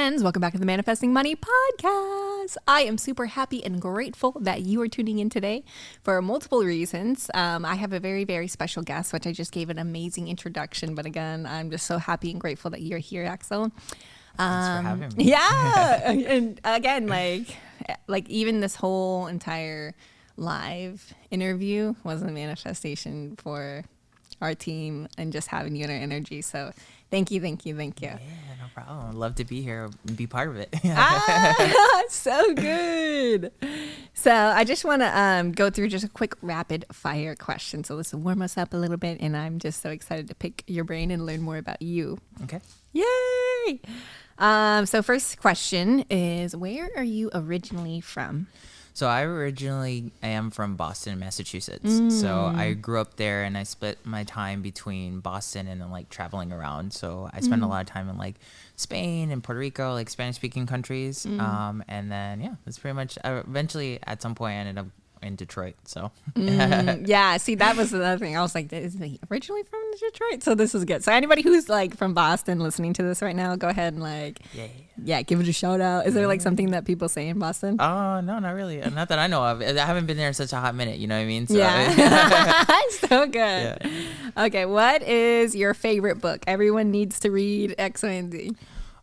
friends, welcome back to the Manifesting Money podcast. I am super happy and grateful that you are tuning in today for multiple reasons. I have a very, very special guest, which I just gave an amazing introduction. But again, I'm just so happy and grateful that you're here, Axel. Thanks for having me. Yeah. And again, like even this whole entire live interview was a manifestation for our team and just having you in our energy. So thank you. Yeah, no problem. I'd love to be here and be part of it. So good. So I just want to go through just a quick rapid fire question. So let's warm us up a little bit. And I'm just so excited to pick your brain and learn more about you. Okay. Yay. So first question is, where are you originally from? So I originally am from Boston, Massachusetts. So I grew up there and I split my time between Boston and then like traveling around. So I spent a lot of time in like Spain and Puerto Rico, like Spanish speaking countries. And then, yeah, that's pretty much, eventually at some point I ended up in Detroit. So yeah, see, that was another thing. I was like, is he originally from Detroit? So this is good. So anybody who's like from Boston listening to this right now, go ahead and like, yeah, give it a shout out. Is there like something that people say in Boston? Oh, no, not really. Not that I know of. I haven't been there in such a hot minute. You know what I mean? So, yeah. So good. Yeah. Okay. What is your favorite book? Everyone needs to read X, Y, and Z.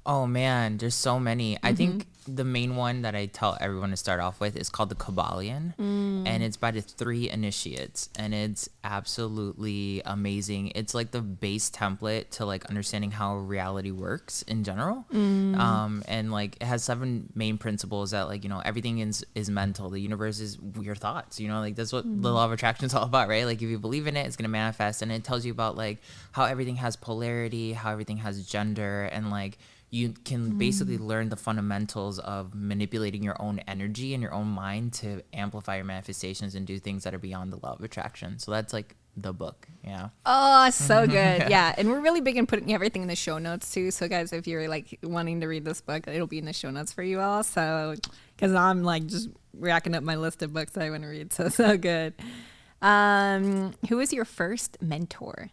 Oh man, there's so many. I think the main one that I tell everyone to start off with is called The Kabbalion, and it's by the 3 initiates, and it's absolutely amazing. It's like the base template to like understanding how reality works in general. And like it has 7 main principles that like, you know, everything is mental. The universe is your thoughts, you know, like that's what the law of attraction is all about, right? Like if you believe in it, it's going to manifest. And it tells you about like how everything has polarity, how everything has gender, and like you can basically learn the fundamentals of manipulating your own energy and your own mind to amplify your manifestations and do things that are beyond the law of attraction. So that's like the book. Yeah. Oh, so good. Yeah. And we're really big in putting everything in the show notes too. So guys, if you're like wanting to read this book, it'll be in the show notes for you all. So, cause I'm like just racking up my list of books that I want to read. So good. Who was your first mentor?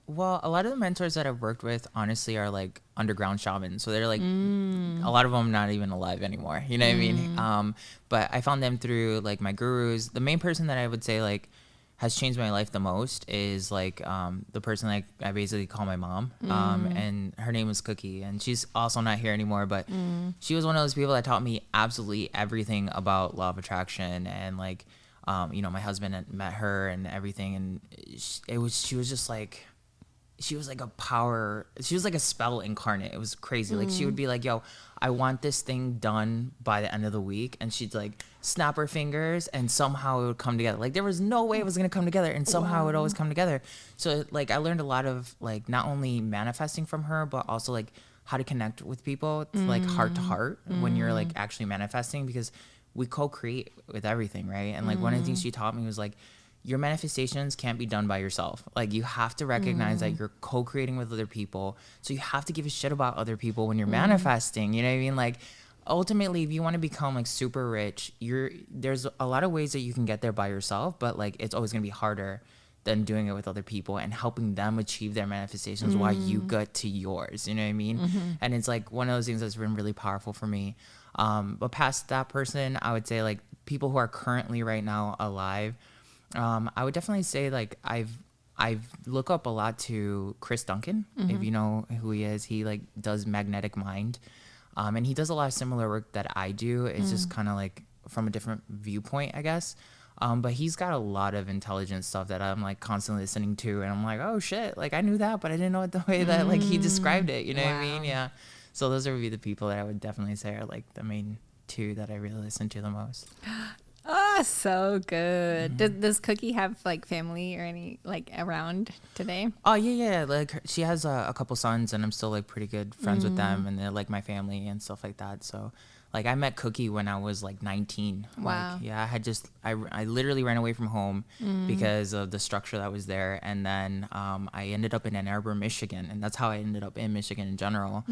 Well, a lot of the mentors that I've worked with, honestly, are like underground shamans. So they're like, a lot of them not even alive anymore. You know what I mean? But I found them through like my gurus. The main person that I would say like has changed my life the most is like the person like I basically call my mom. And her name was Cookie, and she's also not here anymore. But she was one of those people that taught me absolutely everything about law of attraction and like. You know, my husband had met her and everything, and she was like a power. She was like a spell incarnate. It was crazy. Like she would be like, yo, I want this thing done by the end of the week. And she'd like snap her fingers and somehow it would come together. Like there was no way it was going to come together, and somehow it would always come together. So like I learned a lot of like not only manifesting from her, but also like how to connect with people like heart to heart when you're like actually manifesting, because we co-create with everything, right? And like one of the things she taught me was like, your manifestations can't be done by yourself. Like you have to recognize that you're co-creating with other people. So you have to give a shit about other people when you're manifesting. You know what I mean? Like ultimately, if you want to become like super rich, there's a lot of ways that you can get there by yourself, but like it's always gonna be harder than doing it with other people and helping them achieve their manifestations while you get to yours. You know what I mean? And it's like one of those things that's been really powerful for me. But past that person, I would say like people who are currently right now alive, I would definitely say like I've look up a lot to Chris Duncan, if you know who he is. He like does magnetic mind, and he does a lot of similar work that I do. It's just kind of like from a different viewpoint, I guess. But he's got a lot of intelligent stuff that I'm like constantly listening to, and I'm like, oh shit, like I knew that, but I didn't know it the way that like he described it. You know what I mean? Yeah. So those would be the people that I would definitely say are like the main 2 that I really listen to the most. Oh, so good. Does Cookie have like family or any like around today? Oh yeah. Like she has a couple sons, and I'm still like pretty good friends with them, and they're like my family and stuff like that. So like I met Cookie when I was like 19. Wow. Like, yeah, I literally ran away from home because of the structure that was there. And then I ended up in Ann Arbor, Michigan. And that's how I ended up in Michigan in general.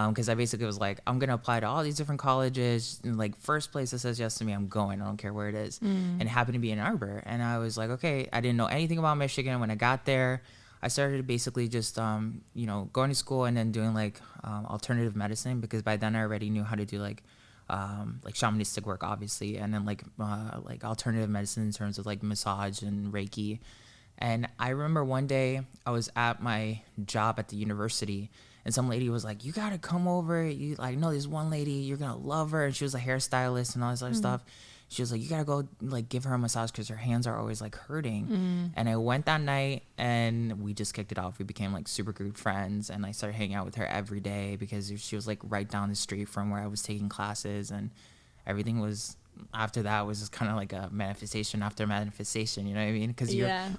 Because I basically was like, I'm going to apply to all these different colleges. And like first place that says yes to me, I'm going. I don't care where it is. And it happened to be in Ann Arbor. And I was like, okay, I didn't know anything about Michigan when I got there. I started basically just, going to school and then doing like alternative medicine, because by then I already knew how to do like shamanistic work, obviously, and then like alternative medicine in terms of like massage and Reiki. And I remember one day I was at my job at the university, and some lady was like, "You gotta come over. You like know this one lady, you're gonna love her." And she was a hairstylist and all this other stuff. She was like, "You gotta go like give her a massage because her hands are always like hurting." And I went that night and we just kicked it off. We became like super good friends, and I started hanging out with her every day because she was like right down the street from where I was taking classes, and everything was after that was just kind of like a manifestation after manifestation, you know what I mean? Because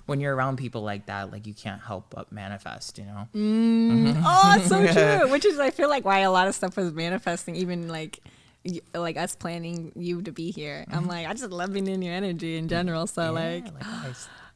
when you're around people like that, like you can't help but manifest, you know? Oh, it's so true. Which is, I feel like, why a lot of stuff was manifesting, even like us planning you to be here. I'm like, I just love being in your energy in general. So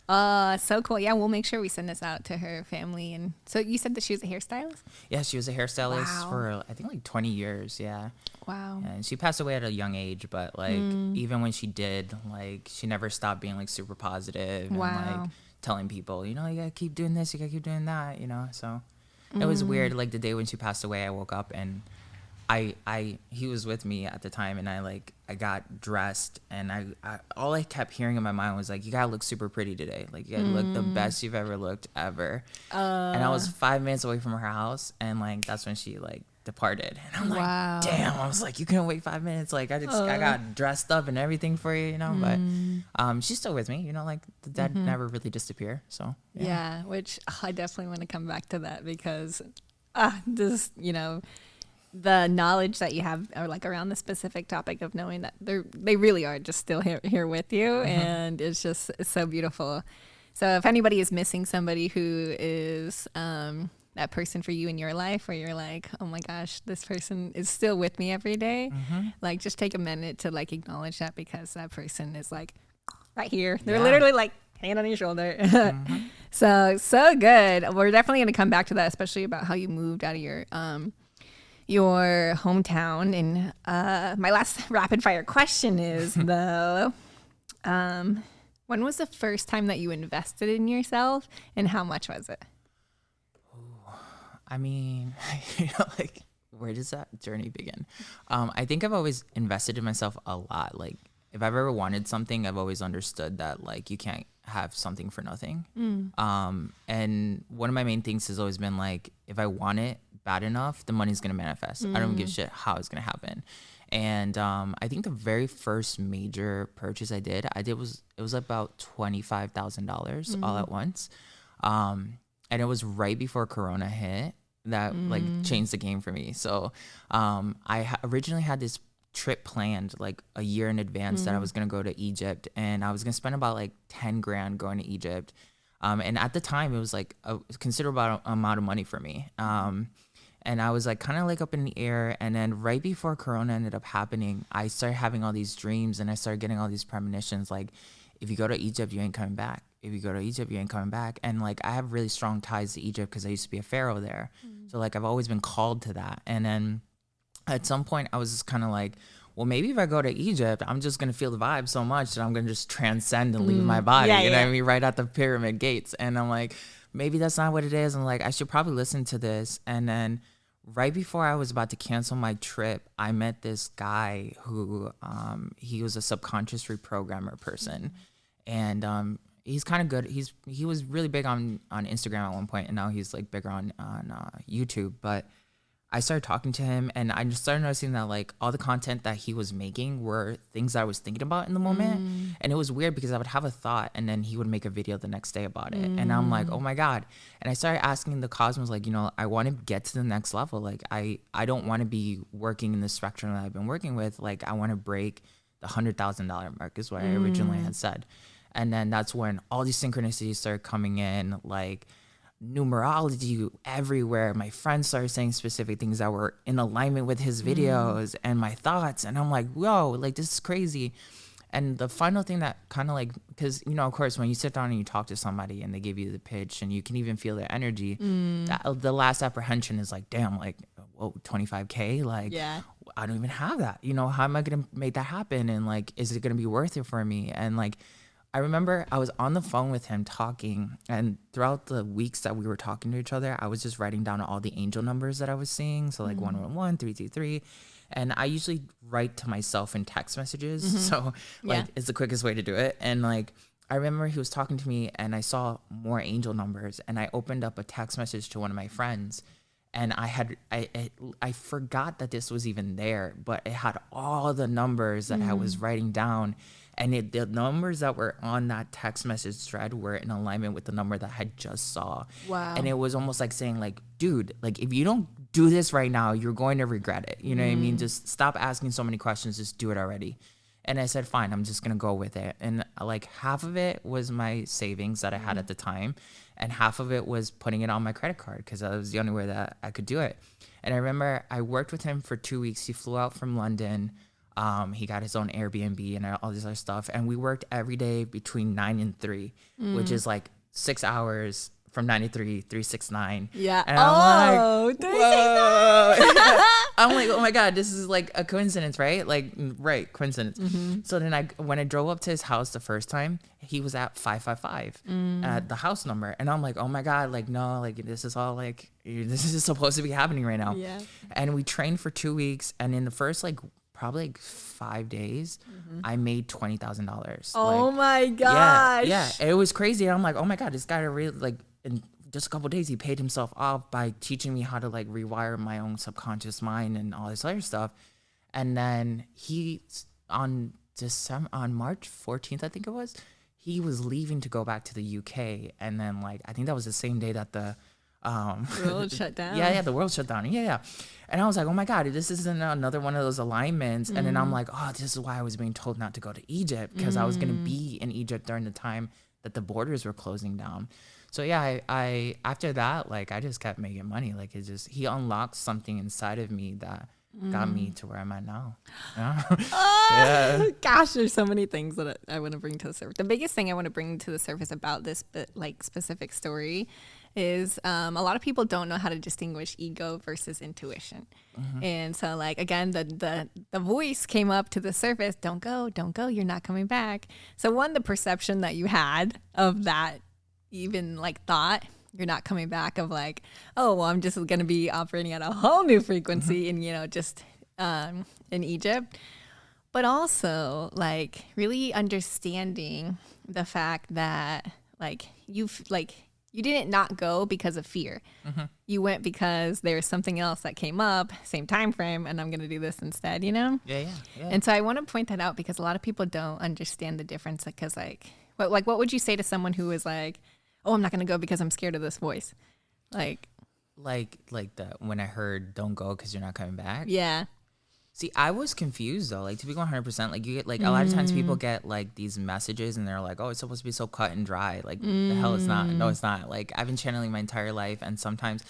so cool. Yeah, we'll make sure we send this out to her family. And so you said that she was a hairstylist? Yeah, she was a hairstylist for I think like 20 years. Yeah. Wow. And she passed away at a young age, but like even when she did, like she never stopped being like super positive and like telling people, you know, you gotta keep doing this, you gotta keep doing that, you know. So it was weird. Like the day when she passed away, I woke up and he was with me at the time, and I got dressed, and I all I kept hearing in my mind was like, you gotta look super pretty today, like you gotta look the best you've ever looked ever. And I was 5 minutes away from her house, and like that's when she like departed, and I'm like, damn, I was like, you couldn't wait 5 minutes, like I got dressed up and everything for you, you know. But she's still with me, you know, like the dead never really disappear. So yeah, which I definitely want to come back to that, because just, you know, the knowledge that you have, or like around the specific topic of knowing that they really are just still here with you, and it's so beautiful. So if anybody is missing somebody who is that person for you in your life, where you're like, oh my gosh, this person is still with me every day, like just take a minute to like acknowledge that, because that person is like right here. They're literally like hand on your shoulder. So good. We're definitely going to come back to that, especially about how you moved out of your hometown. And my last rapid fire question is though, when was the first time that you invested in yourself, and how much was it? I mean, you know, like where does that journey begin? I think I've always invested in myself a lot. Like if I've ever wanted something, I've always understood that like you can't have something for nothing. And one of my main things has always been like, if I want it bad enough, the money's gonna manifest. I don't give a shit how it's gonna happen. And I think the very first major purchase I did was about $25,000 all at once. And it was right before Corona hit that like changed the game for me. So I originally had this trip planned like a year in advance that I was going to go to Egypt, and I was going to spend about like 10 grand going to Egypt. And at the time it was like a considerable amount of money for me. And I was like kind of like up in the air. And then right before Corona ended up happening, I started having all these dreams, and I started getting all these premonitions. Like, if you go to Egypt, you ain't coming back. If you go to Egypt, you ain't coming back. And like, I have really strong ties to Egypt because I used to be a pharaoh there. So like, I've always been called to that. And then at some point I was just kind of like, well, maybe if I go to Egypt, I'm just going to feel the vibe so much that I'm going to just transcend and leave my body, you know what I mean? Right at the pyramid gates. And I'm like, maybe that's not what it is. I'm like, I should probably listen to this. And then right before I was about to cancel my trip, I met this guy who, he was a subconscious reprogrammer person. And, he's kind of good. He was really big on Instagram at one point, and now he's like bigger on YouTube. But I started talking to him, and I just started noticing that like all the content that he was making were things that I was thinking about in the moment. And it was weird because I would have a thought, and then he would make a video the next day about it. And I'm like, oh my God. And I started asking the cosmos, like, you know, I want to get to the next level. Like I don't want to be working in the spectrum that I've been working with. Like I want to break the $100,000 mark is what I originally had said. And then that's when all these synchronicities started coming in, like numerology everywhere. My friends started saying specific things that were in alignment with his videos and my thoughts. And I'm like, whoa, like this is crazy. And the final thing that kind of like, because, you know, of course, when you sit down and you talk to somebody and they give you the pitch and you can even feel their energy, the last apprehension is like, damn, like, whoa, 25K? Like, I don't even have that. You know, how am I going to make that happen? And like, is it going to be worth it for me? And like, I remember I was on the phone with him talking, and throughout the weeks that we were talking to each other, I was just writing down all the angel numbers that I was seeing. So like 111, 333. And I usually write to myself in text messages. So like it's the quickest way to do it. And like I remember he was talking to me and I saw more angel numbers, and I opened up a text message to one of my friends, and I forgot that this was even there, but it had all the numbers that I was writing down. And the numbers that were on that text message thread were in alignment with the number that I just saw. Wow. And it was almost like saying like, dude, like if you don't do this right now, you're going to regret it. You know what I mean? Just stop asking so many questions. Just do it already. And I said, fine, I'm just going to go with it. And like half of it was my savings that I had at the time. And half of it was putting it on my credit card because that was the only way that I could do it. And I remember I worked with him for 2 weeks. He flew out from London. He got his own Airbnb and all this other stuff. And we worked every day between 9 and 3, which is like 6 hours from 9 to 3, 369. Yeah. And I'm like, 369. I'm like, oh my God, this is like a coincidence, right? Like, right, coincidence. So then when I drove up to his house the first time, he was at 555 at the house number. And I'm like, oh my God, like, no, like this is all like, this is supposed to be happening right now. Yeah. And we trained for 2 weeks. And in the first like probably like 5 days, I made $20,000. Oh like, my gosh. Yeah, it was crazy. And I'm like, oh my God, this guy really like, in just a couple of days, he paid himself off by teaching me how to like rewire my own subconscious mind and all this other stuff. And then on March 14th, I think it was, he was leaving to go back to the UK. And then like, I think that was the same day that the world shut down. Yeah, the world shut down. Yeah. And I was like, oh my God, this isn't another one of those alignments. And then I'm like, oh, this is why I was being told not to go to Egypt, because I was going to be in Egypt during the time that the borders were closing down. So yeah, I after that, like I just kept making money. Like he unlocked something inside of me that got me to where I'm at now. Yeah. Gosh, there's so many things that I want to bring to the surface. The biggest thing I want to bring to the surface about this like specific story is a lot of people don't know how to distinguish ego versus intuition. And so like, again, the voice came up to the surface, don't go, you're not coming back. So one, the perception that you had of that even like thought, you're not coming back, of like, oh, well, I'm just going to be operating at a whole new frequency in, just in Egypt. But also like really understanding the fact that like you didn't not go because of fear. You went because there's something else that came up, same time frame, and I'm going to do this instead, Yeah. And so I want to point that out because a lot of people don't understand the difference. Because what would you say to someone who is like, oh, I'm not going to go because I'm scared of this voice? Like when I heard don't go because you're not coming back. Yeah. See, I was confused though. Like to be 100%, like you get like a lot of times people get like these messages and they're like, oh, it's supposed to be so cut and dry. Like the hell it's not. No, it's not. Like I've been channeling my entire life, and sometimes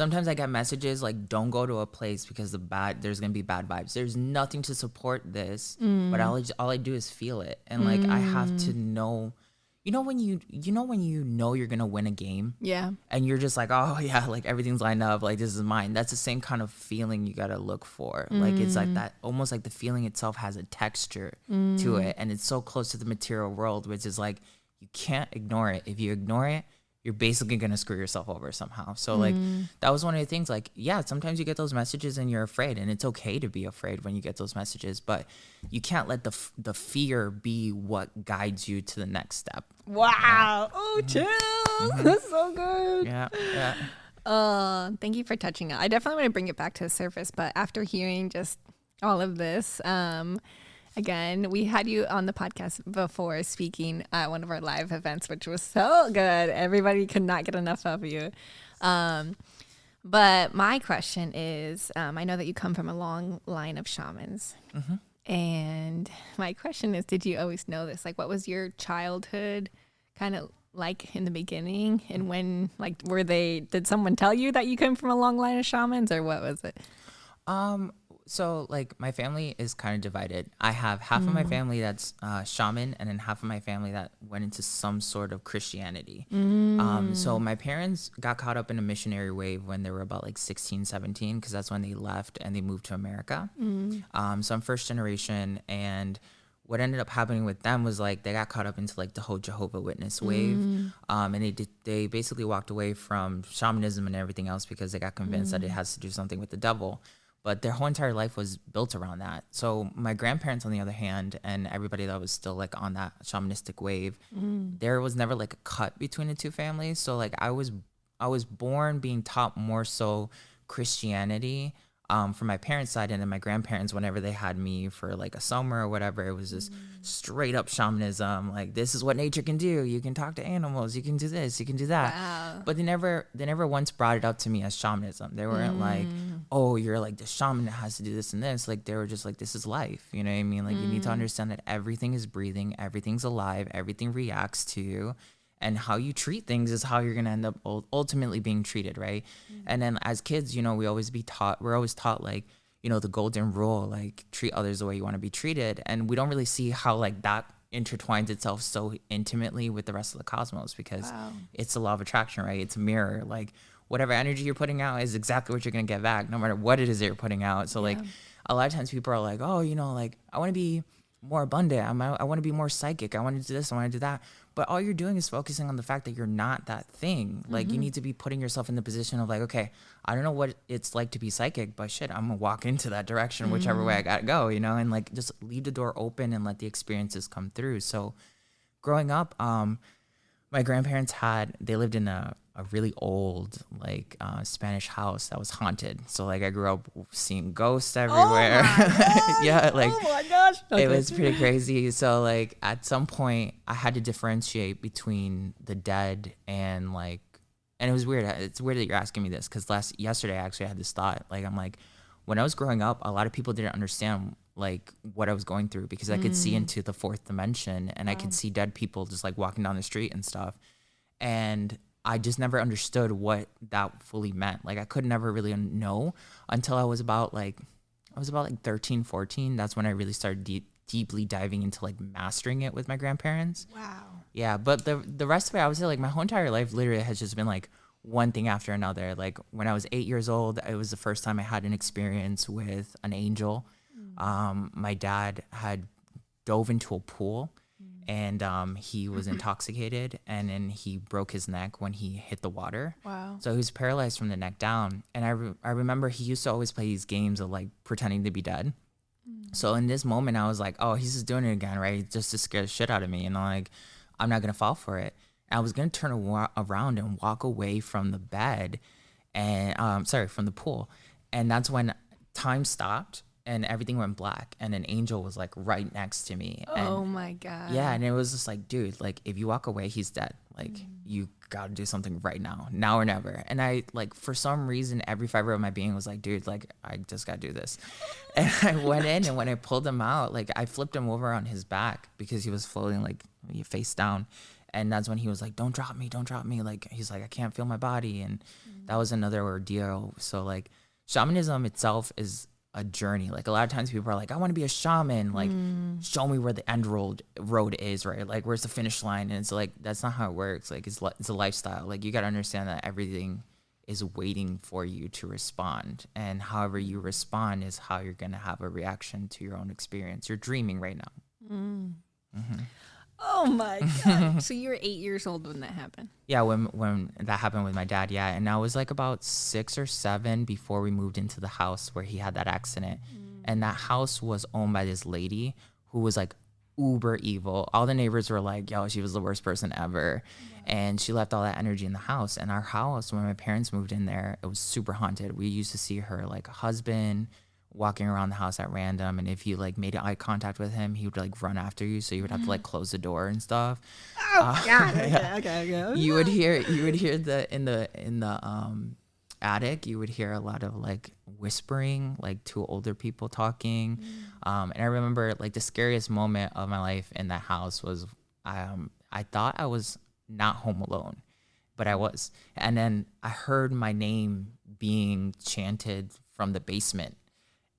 I get messages like, don't go to a place because there's gonna be bad vibes. There's nothing to support this, but all I do is feel it, and like I have to know. When you know you're gonna win a game, yeah, and you're just like, oh yeah, like everything's lined up, like this is mine. That's the same kind of feeling you gotta look for. Like it's like that, almost like the feeling itself has a texture to it, and it's so close to the material world, which is like you can't ignore it. If you ignore it, you're basically gonna screw yourself over somehow. So like that was one of the things. Like yeah, sometimes you get those messages and you're afraid, and it's okay to be afraid when you get those messages, but you can't let the fear be what guides you to the next step. Wow! Oh, chill. That's so good. Yeah. Thank you for touching it. I definitely want to bring it back to the surface, but after hearing just all of this, again, we had you on the podcast before speaking at one of our live events, which was so good. Everybody could not get enough of you. But my question is, I know that you come from a long line of shamans. And my question is, did you always know this? Like, what was your childhood kind of like in the beginning? And when, like, did someone tell you that you came from a long line of shamans, or what was it? So like my family is kind of divided. I have half of my family that's shaman, and then half of my family that went into some sort of Christianity. So my parents got caught up in a missionary wave when they were about like 16, 17, because that's when they left and they moved to America. So I'm first generation, and what ended up happening with them was like they got caught up into like the whole Jehovah Witness wave, and they basically walked away from shamanism and everything else because they got convinced that it has to do something with the devil. But their whole entire life was built around that. So my grandparents, on the other hand, and everybody that was still like on that shamanistic wave, there was never like a cut between the two families. So like I was born being taught more so Christianity from my parents' side, and then my grandparents, whenever they had me for like a summer or whatever, it was just straight up shamanism. Like, this is what nature can do. You can talk to animals. You can do this. You can do that. Wow. But they never once brought it up to me as shamanism. They weren't like, oh, you're like the shaman that has to do this and this. Like, they were just like, this is life. You know what I mean? Like, you need to understand that everything is breathing, everything's alive, everything reacts to you. And how you treat things is how you're going to end up ultimately being treated, right? And then as kids, you know, we're always taught like, you know, the golden rule, like treat others the way you want to be treated. And we don't really see how like that intertwines itself so intimately with the rest of the cosmos, because it's the law of attraction, right? It's a mirror. Like whatever energy you're putting out is exactly what you're going to get back, no matter what it is that you're putting out. So like a lot of times people are like, oh, you know, like I want to be more abundant. I want to be more psychic. I want to do this. I want to do that. But all you're doing is focusing on the fact that you're not that thing. Like you need to be putting yourself in the position of like, okay, I don't know what it's like to be psychic, but shit, I'm gonna walk into that direction, whichever way I gotta go, you know, and like just leave the door open and let the experiences come through. So growing up, my grandparents they lived in a really old like Spanish house that was haunted. So like I grew up seeing ghosts everywhere. Yeah, like oh my gosh. Okay. It was pretty crazy. So like at some point I had to differentiate between the dead and like, and it was weird. It's weird that you're asking me this, because yesterday I actually had this thought. Like I'm like, when I was growing up, a lot of people didn't understand like what I was going through, because I could see into the fourth dimension, and I could see dead people just like walking down the street and stuff. And I just never understood what that fully meant. Like I could never really know until I was about 13, 14. That's when I really started deeply diving into like mastering it with my grandparents. Wow. Yeah, but the rest of it, I would say like my whole entire life literally has just been like one thing after another. Like when I was 8 years old, it was the first time I had an experience with an angel. My dad had dove into a pool, and he was intoxicated, and then he broke his neck when he hit the water. Wow. So he was paralyzed from the neck down. And I remember he used to always play these games of like pretending to be dead. So in this moment, I was like, oh, he's just doing it again, right? Just to scare the shit out of me. And I'm not going to fall for it. And I was going to turn around and walk away from the bed and, from the pool. And that's when time stopped and everything went black, and an angel was like right next to me. Oh my God. Yeah. And it was just like, dude, like if you walk away, he's dead. Like you got to do something right now or never. And I like, for some reason, every fiber of my being was like, dude, like I just got to do this. And I went in, and when I pulled him out, like I flipped him over on his back because he was floating like face down. And that's when he was like, don't drop me. Like, he's like, I can't feel my body. And that was another ordeal. So like shamanism itself is a journey. Like a lot of times people are like, I want to be a shaman. Like, show me where the end road is, right? Like, where's the finish line? And it's like, that's not how it works. Like, it's a lifestyle. Like, you got to understand that everything is waiting for you to respond. And however you respond is how you're going to have a reaction to your own experience. You're dreaming right now. Oh my God. So you were 8 years old when that happened? Yeah, when that happened with my dad, yeah. And I was like about 6 or 7 before we moved into the house where he had that accident. And that house was owned by this lady who was like uber evil. All the neighbors were like, yo, she was the worst person ever. Wow. And she left all that energy in the house. And our house, when my parents moved in there, it was super haunted. We used to see her like husband walking around the house at random, and if you like made eye contact with him, he would like run after you, so you would have to like close the door and stuff. Oh God. Okay. You would hear in the attic, you would hear a lot of like whispering, like two older people talking. And I remember like the scariest moment of my life in that house was I thought I was not home alone, but I was. And then I heard my name being chanted from the basement.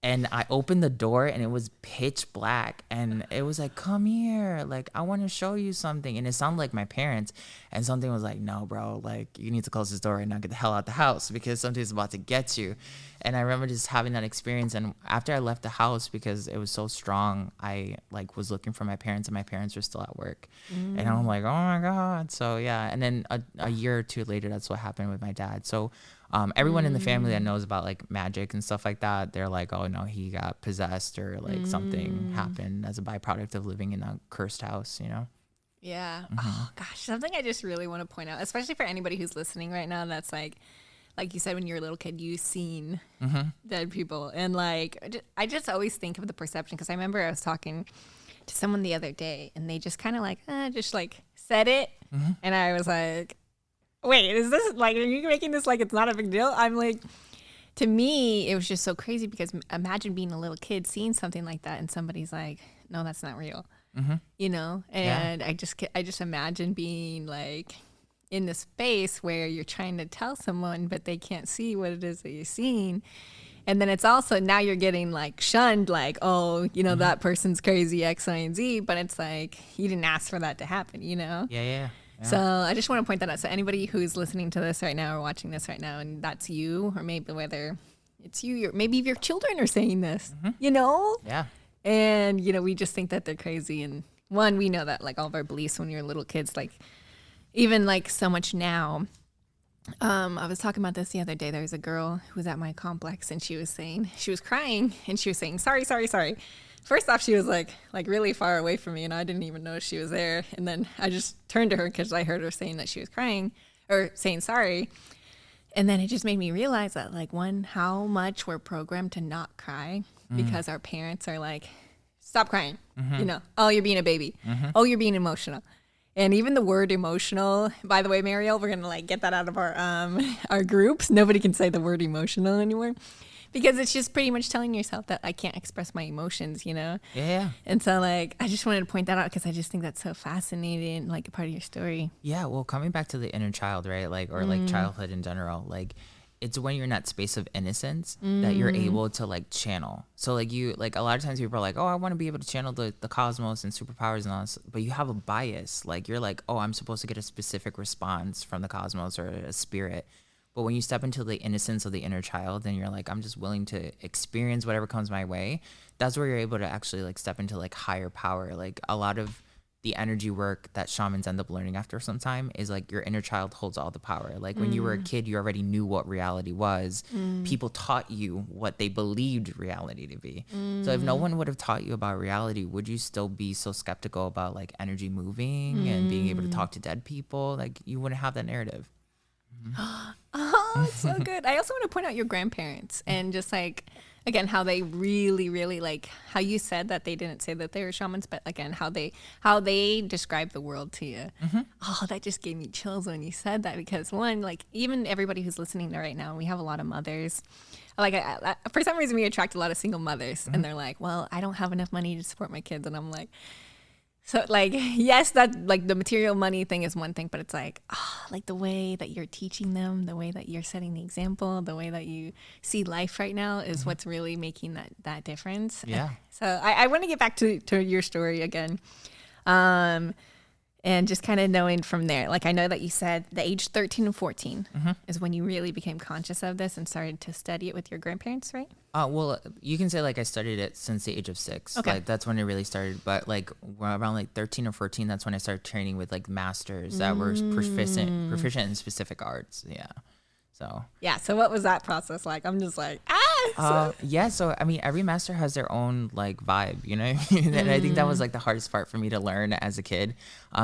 And I opened the door and it was pitch black. And it was like, come here. Like, I want to show you something. And it sounded like my parents. And something was like, no, bro, like, you need to close this door and not get the hell out the house because something's about to get you. And I remember just having that experience. And after I left the house, because it was so strong, I like was looking for my parents and my parents were still at work. And I'm like, oh my God. So yeah. And then a year or two later, that's what happened with my dad. So everyone in the family that knows about like magic and stuff like that, they're like, oh no, he got possessed or like something happened as a byproduct of living in a cursed house, you know? Yeah. Oh gosh, something I just really want to point out, especially for anybody who's listening right now, that's like you said, when you were a little kid, you seen dead people. And like, I just always think of the perception, because I remember I was talking to someone the other day and they just kind of like, just like said it. And I was like, wait, is this like, are you making this like it's not a big deal? I'm like, to me, it was just so crazy, because imagine being a little kid seeing something like that and somebody's like, no, that's not real, you know? And I just imagine being like in the space where you're trying to tell someone, but they can't see what it is that you're seeing. And then it's also, now you're getting like shunned, like, oh, you know, that person's crazy, X, Y, and Z. But it's like, you didn't ask for that to happen, you know? Yeah. So I just want to point that out. So anybody who's listening to this right now or watching this right now, and that's you, or maybe whether it's you, maybe your children are saying this, you know? Yeah. And, you know, we just think that they're crazy. And one, we know that like all of our beliefs when you're little kids, like even like so much now. I was talking about this the other day. There was a girl who was at my complex and she was crying and she was saying, sorry. First off, she was like really far away from me and I didn't even know she was there. And then I just turned to her because I heard her saying that she was crying or saying sorry. And then it just made me realize that like, one, how much we're programmed to not cry because our parents are like, stop crying, you know, oh, you're being a baby. Oh, you're being emotional. And even the word emotional, by the way, Mariel, we're going to like get that out of our groups. Nobody can say the word emotional anymore because it's just pretty much telling yourself that I can't express my emotions, you know? Yeah. And so like, I just wanted to point that out because I just think that's so fascinating, like a part of your story. Yeah. Well, coming back to the inner child, right? Like, or like childhood in general, like it's when you're in that space of innocence that you're able to like channel. So like you, like a lot of times people are like, oh, I want to be able to channel the cosmos and superpowers and all this, but you have a bias. Like you're like, oh, I'm supposed to get a specific response from the cosmos or a spirit. But when you step into the innocence of the inner child, then you're like, I'm just willing to experience whatever comes my way. That's where you're able to actually like step into like higher power. Like a lot of the energy work that shamans end up learning after some time is like your inner child holds all the power. Like when you were a kid, you already knew what reality was. People taught you what they believed reality to be. So if no one would have taught you about reality, would you still be so skeptical about like energy moving and being able to talk to dead people? Like you wouldn't have that narrative. Oh, it's so good. I also want to point out your grandparents and just like, again, how they really, really like how you said that they didn't say that they were shamans, but again, how they describe the world to you. Oh, that just gave me chills when you said that, because one, like even everybody who's listening right now, we have a lot of mothers. Like for some reason we attract a lot of single mothers and they're like, well, I don't have enough money to support my kids. And I'm like, so like, yes, that like the material money thing is one thing, but it's like, like the way that you're teaching them, the way that you're setting the example, the way that you see life right now is what's really making that difference. Yeah. So I want to get back to your story again. And just kind of knowing from there, like I know that you said the age 13 and 14 is when you really became conscious of this and started to study it with your grandparents, right? Well, you can say like I studied it since the age of 6. Okay. Like that's when it really started. But like around like 13 or 14, that's when I started training with like masters that were proficient in specific arts. Yeah. So yeah. So what was that process like? I'm just like, yeah. So I mean, every master has their own like vibe, you know. And I think that was like the hardest part for me to learn as a kid,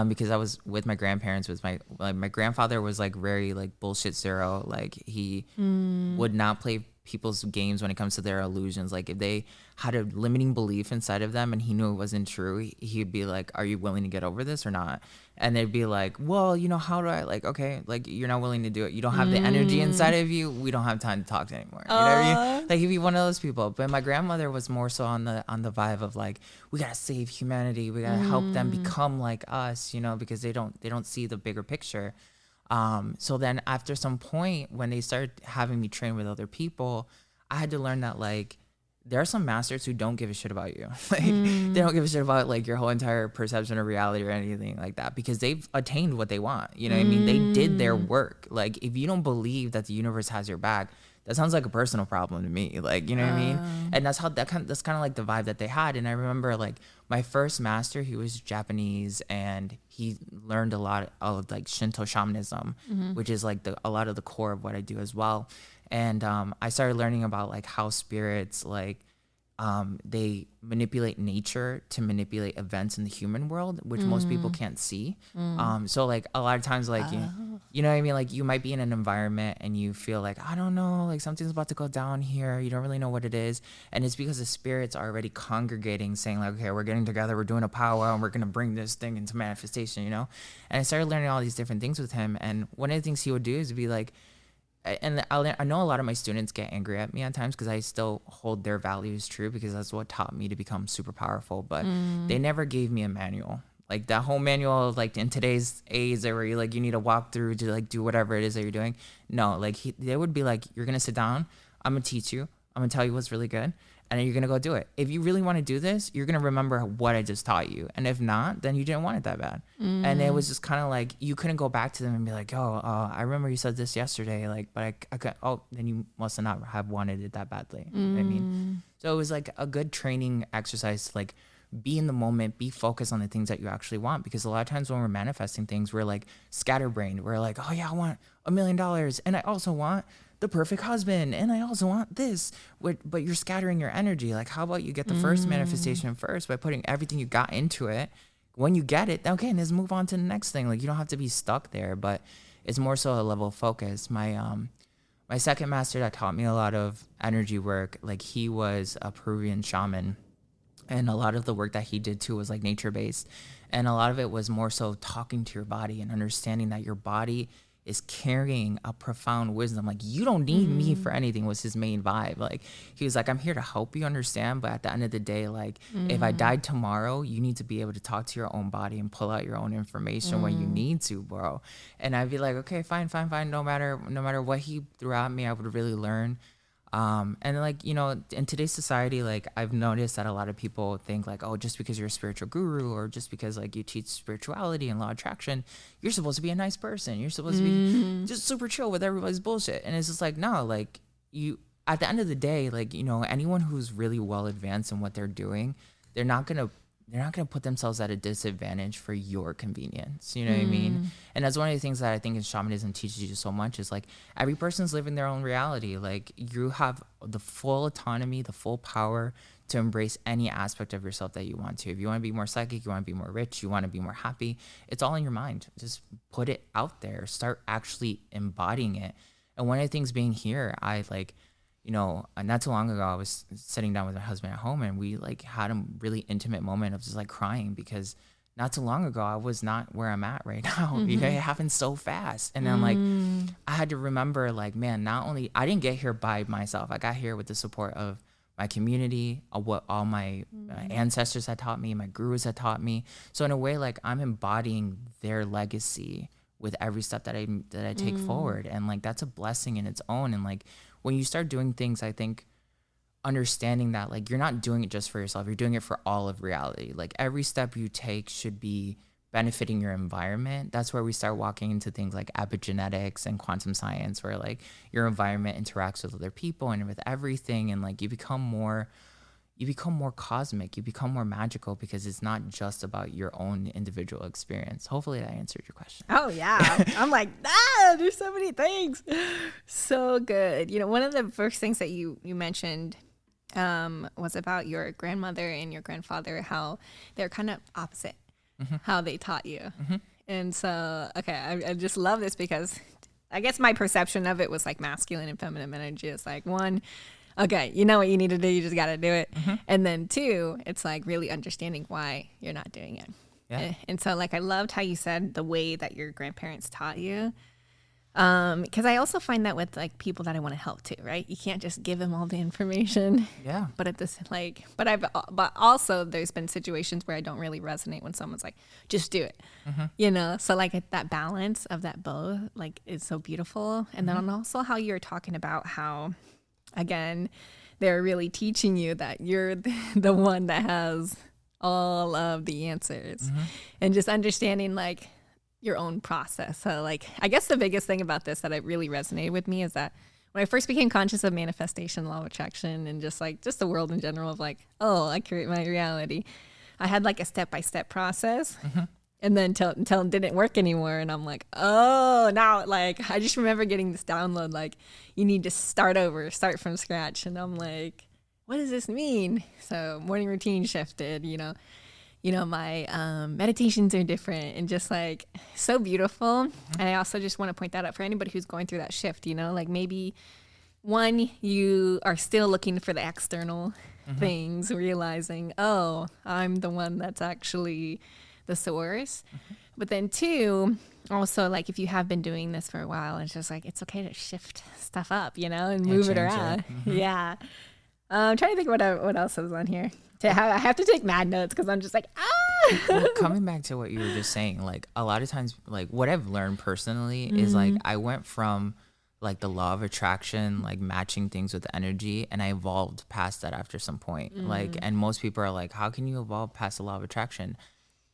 because I was with my grandparents. With my grandfather was like very like bullshit zero. Like he would not play people's games when it comes to their illusions. Like if they had a limiting belief inside of them and he knew it wasn't true, he'd be like, are you willing to get over this or not? And they'd be like, well, you know, how do I, like, okay, like you're not willing to do it, you don't have the energy inside of you, we don't have time to talk anymore, you know what I mean? Like he'd be one of those people. But my grandmother was more so on the vibe of like, we gotta save humanity, we gotta help them become like us, you know, because they don't see the bigger picture. So then after some point when they started having me train with other people, I had to learn that like there are some masters who don't give a shit about you. Like they don't give a shit about like your whole entire perception of reality or anything like that, because they've attained what they want. You know what I mean? They did their work. Like if you don't believe that the universe has your back, that sounds like a personal problem to me. Like, you know what I mean? And that's kind of like the vibe that they had. And I remember like my first master, he was Japanese, and he learned a lot of like Shinto shamanism, which is like a lot of the core of what I do as well. And I started learning about like how spirits like they manipulate nature to manipulate events in the human world, which most people can't see. So like a lot of times, like you know what I mean, like you might be in an environment and you feel like, I don't know, like something's about to go down here, you don't really know what it is, and it's because the spirits are already congregating, saying like, okay, we're getting together, we're doing a powwow, and we're gonna bring this thing into manifestation, you know. And I started learning all these different things with him, and one of the things he would do is be like, and I know a lot of my students get angry at me at times because I still hold their values true, because that's what taught me to become super powerful. But they never gave me a manual. Like that whole manual, like in today's age, where you like you need to walk through to like do whatever it is that you're doing. No, like they would be like, you're gonna sit down. I'm gonna teach you. I'm gonna tell you what's really good, and then you're gonna go do it. If you really want to do this, you're gonna remember what I just taught you. And if not, then you didn't want it that bad. And it was just kind of like you couldn't go back to them and be like, oh, I remember you said this yesterday, like, but I could. Oh, then you must not have wanted it that badly. You know what I mean, so it was like a good training exercise to like be in the moment, be focused on the things that you actually want. Because a lot of times when we're manifesting things, we're like scatterbrained. We're like, oh yeah, I want $1 million, and I also want the perfect husband, and I also want this. But you're scattering your energy. Like, how about you get the first manifestation first by putting everything you got into it? When you get it, okay, let's move on to the next thing. Like, you don't have to be stuck there, but it's more so a level of focus. My second master that taught me a lot of energy work, like he was a Peruvian shaman. And a lot of the work that he did too was like nature based. And a lot of it was more so talking to your body and understanding that your body is carrying a profound wisdom. Like, you don't need me for anything was his main vibe. Like, he was like, I'm here to help you understand. But at the end of the day, like, if I died tomorrow, you need to be able to talk to your own body and pull out your own information when you need to, bro. And I'd be like, okay, fine. No matter what he threw at me, I would really learn. And like, you know, in today's society, like I've noticed that a lot of people think like, oh, just because you're a spiritual guru or just because like you teach spirituality and law of attraction, you're supposed to be a nice person. You're supposed to be just super chill with everybody's bullshit. And it's just like, no, like you, at the end of the day, like, you know, anyone who's really well advanced in what they're doing, they're not going to put themselves at a disadvantage for your convenience. You know what I mean? And that's one of the things that I think in shamanism teaches you so much is like every person's living their own reality. Like you have the full autonomy, the full power to embrace any aspect of yourself that you want to. If you want to be more psychic, you want to be more rich, you want to be more happy, it's all in your mind. Just put it out there. Start actually embodying it. And one of the things being here, I like, you know, not too long ago, I was sitting down with my husband at home and we like had a really intimate moment of just like crying because not too long ago, I was not where I'm at right now. You know, it happened so fast. And I'm like, I had to remember like, man, not only, I didn't get here by myself. I got here with the support of my community, what all my ancestors had taught me, my gurus had taught me. So in a way, like I'm embodying their legacy with every step that I take forward. And like, that's a blessing in its own. And like, when you start doing things, I think understanding that like you're not doing it just for yourself, you're doing it for all of reality. Like every step you take should be benefiting your environment. That's where we start walking into things like epigenetics and quantum science, where like your environment interacts with other people and with everything, and like you become more cosmic, you become more magical, because it's not just about your own individual experience. Hopefully that answered your question. Oh yeah. I'm like, there's so many things. So good. You know, one of the first things that you mentioned was about your grandmother and your grandfather, how they're kind of opposite, how they taught you. And so, okay, I just love this because I guess my perception of it was like masculine and feminine energy. It's like, one, okay, you know what you need to do, you just got to do it. And then two, it's like really understanding why you're not doing it. Yeah. And so like I loved how you said the way that your grandparents taught you. Because I also find that with like people that I want to help too, right? You can't just give them all the information. Yeah. But at this but also there's been situations where I don't really resonate when someone's like, just do it. You know, so like that balance of that both like is so beautiful. And then also how you're talking about how, again, they're really teaching you that you're the one that has all of the answers, and just understanding like your own process. So like, I guess the biggest thing about this that it really resonated with me is that when I first became conscious of manifestation, law of attraction, and just the world in general of like, oh, I create my reality, I had like a step-by-step process. And then until it didn't work anymore. And I'm like, oh, now, like, I just remember getting this download, like, you need to start over, start from scratch. And I'm like, what does this mean? So morning routine shifted, my meditations are different and just like so beautiful. And I also just want to point that out for anybody who's going through that shift, like maybe one, you are still looking for the external things, realizing, oh, I'm the one that's actually the source. But then two, also like if you have been doing this for a while, it's just like it's okay to shift stuff up, and move it around. Yeah. I'm trying to think what else was on here. I have to take mad notes because I'm just like, Well, coming back to what you were just saying, like a lot of times, like what I've learned personally is like I went from like the law of attraction, like matching things with energy, and I evolved past that after some point. Like, and most people are like, how can you evolve past the law of attraction?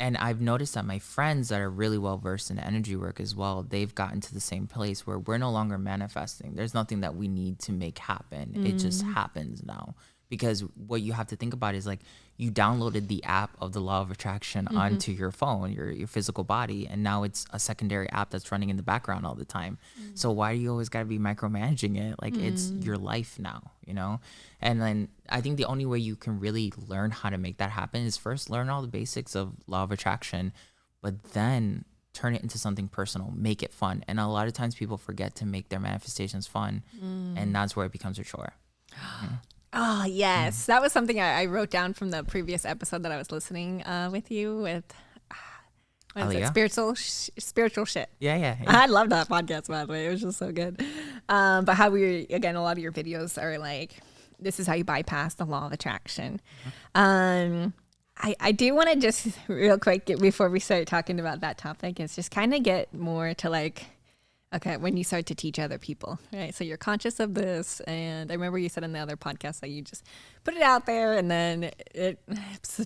And I've noticed that my friends that are really well versed in energy work as well, they've gotten to the same place where we're no longer manifesting. There's nothing that we need to make happen. It just happens now. Because what you have to think about is like you downloaded the app of the law of attraction onto your phone, your physical body, and now it's a secondary app that's running in the background all the time. So why do you always got to be micromanaging it? Like it's your life now, And then I think the only way you can really learn how to make that happen is first learn all the basics of law of attraction, but then turn it into something personal, make it fun. And a lot of times people forget to make their manifestations fun, and that's where it becomes a chore. Oh, yes. That was something I wrote down from the previous episode that I was listening with you with what is it? Spiritual shit. Yeah. I love that podcast, by the way. It was just so good. But how again, a lot of your videos are like, this is how you bypass the law of attraction. I do want to just real quick, before we start talking about that topic, is just kind of get more to like, okay, when you start to teach other people, right? So you're conscious of this, and I remember you said in the other podcast that you just put it out there, and then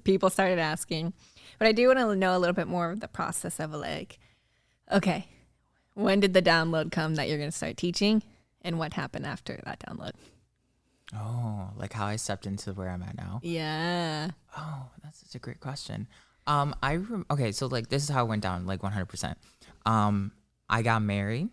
people started asking. But I do want to know a little bit more of the process of like, okay, when did the download come that you're going to start teaching, and what happened after that download? Oh, like how I stepped into where I'm at now? Yeah. Oh, that's such a great question. Okay, so like this is how it went down, like 100%. I got married.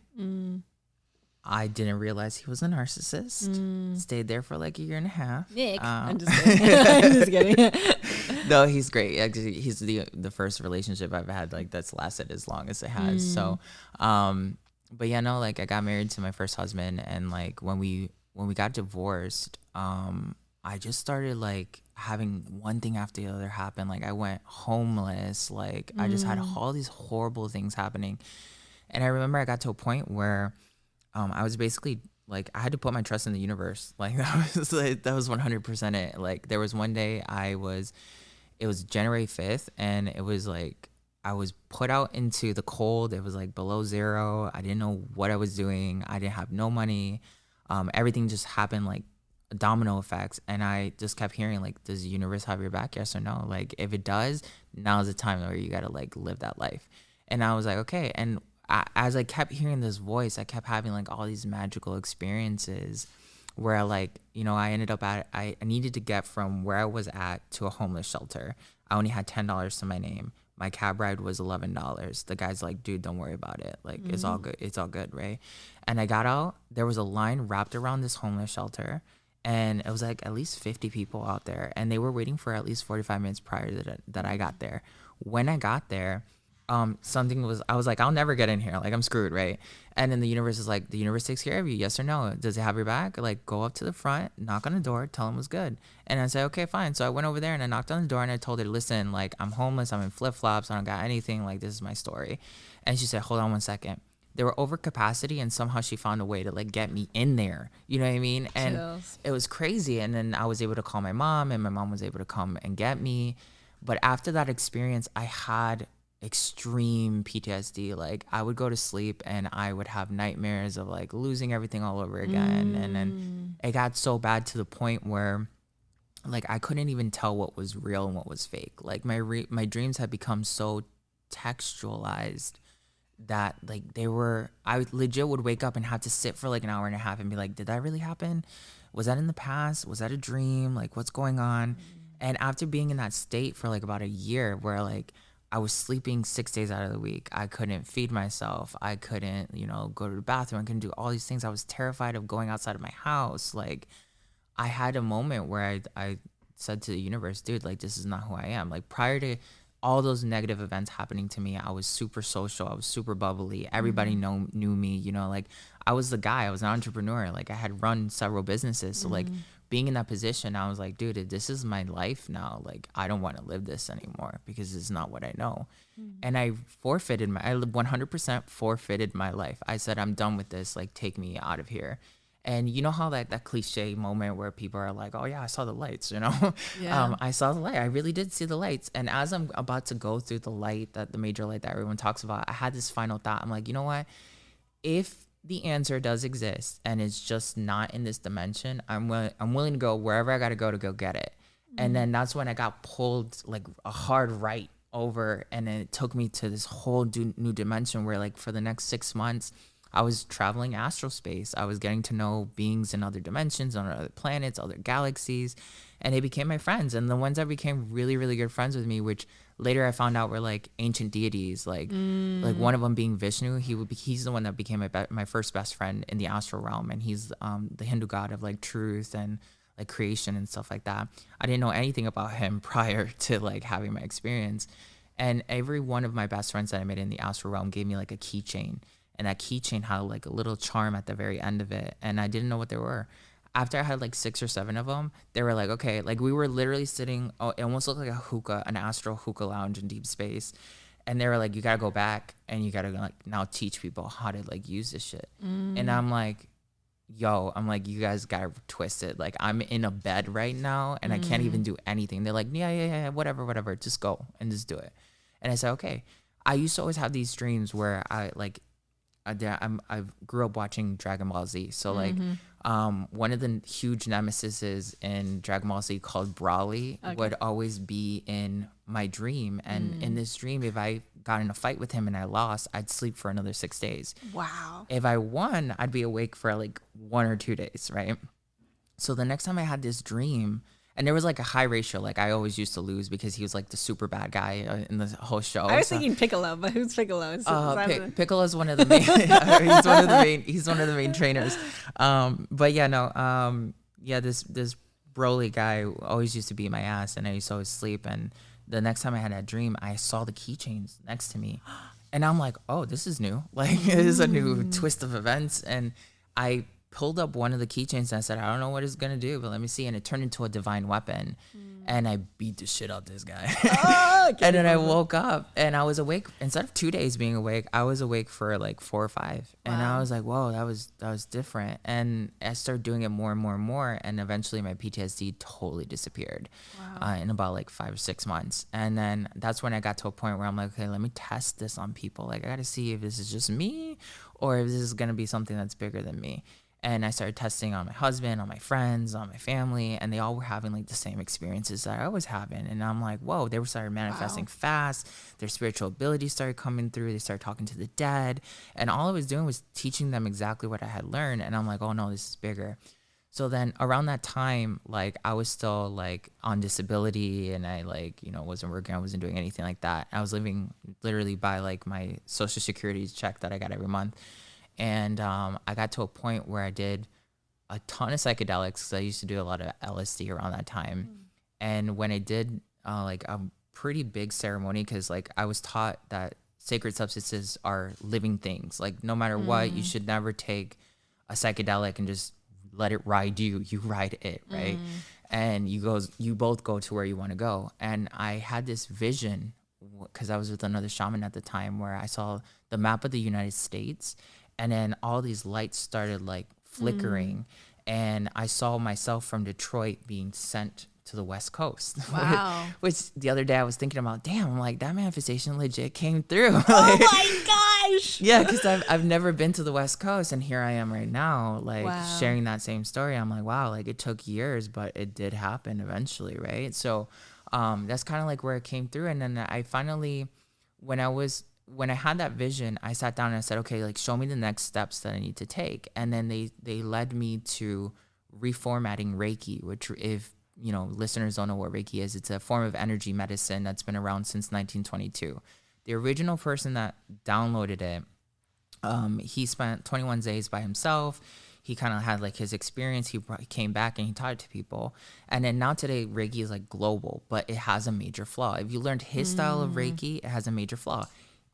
I didn't realize he was a narcissist. Stayed there for like a year and a half. Nick, I'm just kidding. I'm just kidding. No, he's great. Actually, he's the first relationship I've had like that's lasted as long as it has. So, but yeah, no, like I got married to my first husband, and like when we got divorced, I just started like having one thing after the other happen. Like I went homeless. Like I just had all these horrible things happening. And I remember I got to a point where I was basically like, I had to put my trust in the universe. Like that was 100% it. Like there was one day it was January 5th, and it was like, I was put out into the cold. It was like below zero. I didn't know what I was doing. I didn't have no money. Everything just happened like domino effects. And I just kept hearing like, does the universe have your back? Yes or no? Like if it does, now's the time where you got to like live that life. And I was like, okay. And as I kept hearing this voice, I kept having like all these magical experiences where like, I ended up I needed to get from where I was at to a homeless shelter. I only had $10 to my name. My cab ride was $11. The guy's like, dude, don't worry about it. Like, it's all good. It's all good, right? And I got out. There was a line wrapped around this homeless shelter. And it was like at least 50 people out there. And they were waiting for at least 45 minutes prior that I got there. When I got there, I was like, I'll never get in here. Like, I'm screwed, right? And then the universe is like, the universe takes care of you. Yes or no? Does it have your back? Like, go up to the front, knock on the door, tell them it was good. And I said, okay, fine. So I went over there and I knocked on the door and I told her, listen, like, I'm homeless. I'm in flip-flops. I don't got anything. Like, this is my story. And she said, hold on one second. They were over capacity, and somehow she found a way to like get me in there. You know what I mean? And It was crazy. And then I was able to call my mom, and my mom was able to come and get me. But after that experience, I had extreme PTSD. Like I would go to sleep and I would have nightmares of like losing everything all over again. And then it got so bad to the point where like I couldn't even tell what was real and what was fake. Like my dreams had become so textualized that like I legit would wake up and have to sit for like an hour and a half and be like, did that really happen? Was that in the past? Was that a dream? Like what's going on? And after being in that state for like about a year where like I was sleeping 6 days out of the week, I couldn't feed myself, I couldn't, go to the bathroom, I couldn't do all these things, I was terrified of going outside of my house. Like I had a moment where I said to the universe, dude, like this is not who I am. Like prior to all those negative events happening to me, I was super social, I was super bubbly, everybody knew me, like I was the guy, I was an entrepreneur, like I had run several businesses. So like being in that position, I was like, dude, if this is my life now, like I don't want to live this anymore because it's not what I know. And I 100% forfeited my life. I said, I'm done with this, like take me out of here. And you know how that cliche moment where people are like, oh yeah, I saw the lights, Yeah. I saw the light. I really did see the lights. And as I'm about to go through the light, the major light that everyone talks about, I had this final thought. I'm like, you know what? If the answer does exist and it's just not in this dimension, I'm willing to go wherever I got to go get it. And then that's when I got pulled like a hard right over, and then it took me to this whole new dimension where like for the next 6 months, I was traveling astral space. I was getting to know beings in other dimensions, on other planets, other galaxies, and they became my friends. And the ones that became really, really good friends with me, which later I found out were like ancient deities, like one of them being Vishnu. He's the one that became my first best friend in the astral realm, and he's the Hindu god of like truth and like creation and stuff like that. I didn't know anything about him prior to like having my experience. And every one of my best friends that I made in the astral realm gave me like a keychain. And that keychain had like a little charm at the very end of it. And I didn't know what they were. After I had like 6 or 7 of them, they were like, okay, like we were literally sitting, it almost looked like a hookah, an astral hookah lounge in deep space. And they were like, you got to go back and you got to like now teach people how to like use this shit. And I'm like, you guys got to twist it. Like I'm in a bed right now and I can't even do anything. They're like, yeah, whatever. Just go and just do it. And I said, okay. I used to always have these dreams where I grew up watching Dragon Ball Z. So like one of the huge nemesises in Dragon Ball Z called Broly would always be in my dream. And in this dream, if I got in a fight with him and I lost, I'd sleep for another 6 days. Wow. If I won, I'd be awake for like 1 or 2 days, right? So the next time I had this dream, and there was like a high ratio. Like I always used to lose because he was like the super bad guy in the whole show. I was thinking Piccolo, but who's Piccolo? Piccolo's one of the main. He's one of the main trainers. But yeah, no. This Broly guy always used to beat my ass, and I used to always sleep. And the next time I had that dream, I saw the keychains next to me, and I'm like, oh, this is new. Like this is a new twist of events, and I pulled up one of the keychains and I said, I don't know what it's gonna do, but let me see. And it turned into a divine weapon, and I beat the shit out of this guy. And then I woke up and I was awake. Instead of 2 days being awake, I was awake for like 4 or 5. And I was like, whoa, that was different. And I started doing it more and more and more, and eventually my PTSD totally disappeared in about like 5 or 6 months. And then that's when I got to a point where I'm like, okay, let me test this on people. Like I gotta see if this is just me or if this is gonna be something that's bigger than me. And I started testing on my husband, on my friends, on my family, and they all were having like the same experiences that I was having. And I'm like, whoa, they started manifesting fast. Their spiritual abilities started coming through. They started talking to the dead. And all I was doing was teaching them exactly what I had learned. And I'm like, oh no, this is bigger. So then around that time, like I was still like on disability, and I like, wasn't working. I wasn't doing anything like that. I was living literally by like my Social Security check that I got every month. And I got to a point where I did a ton of psychedelics because I used to do a lot of LSD around that time. And when I did like a pretty big ceremony, because like I was taught that sacred substances are living things. Like no matter what, you should never take a psychedelic and just let it ride you. You ride it, right? And you both go to where you want to go. And I had this vision because I was with another shaman at the time where I saw the map of the United States. And then all these lights started like flickering, and I saw myself from Detroit being sent to the West Coast. Wow. Which the other day I was thinking about, damn, I'm like, that manifestation legit came through. Oh my gosh. Yeah, because I've never been to the West Coast, and here I am right now, like sharing that same story. I'm like, wow, like it took years, but it did happen eventually, right? So that's kind of like where it came through. And then I finally, when I had that vision, I sat down and I said, okay, like show me the next steps that I need to take. And then they led me to reformatting Reiki, which, if you know, listeners don't know what Reiki is, it's a form of energy medicine that's been around since 1922. The original person that downloaded it, he spent 21 days by himself. He kind of had like his experience. He came back and he taught it to people. And then now today, Reiki is like global, but it has a major flaw. If you learned his style of Reiki, it has a major flaw.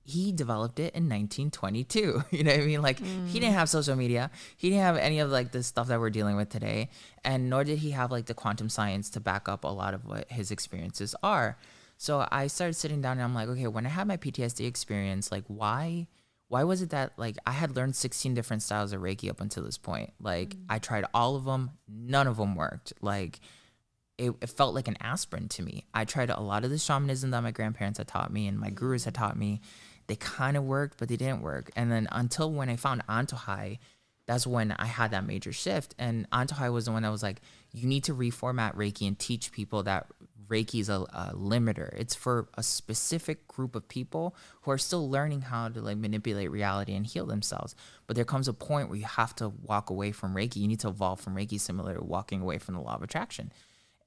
He developed it in 1922. You know what I mean? Like he didn't have social media. He didn't have any of like the stuff that we're dealing with today. And nor did he have like the quantum science to back up a lot of what his experiences are. So I started sitting down and I'm like, okay, when I had my PTSD experience, like why was it that like I had learned 16 different styles of Reiki up until this point? Like I tried all of them. None of them worked. Like it felt like an aspirin to me. I tried a lot of the shamanism that my grandparents had taught me and my gurus had taught me. They kind of worked, but they didn't work. And then until when I found Antojai, that's when I had that major shift. And Antojai was the one that was like, you need to reformat Reiki and teach people that Reiki is a limiter. It's for a specific group of people who are still learning how to like manipulate reality and heal themselves. But there comes a point where you have to walk away from Reiki. You need to evolve from Reiki, similar to walking away from the law of attraction.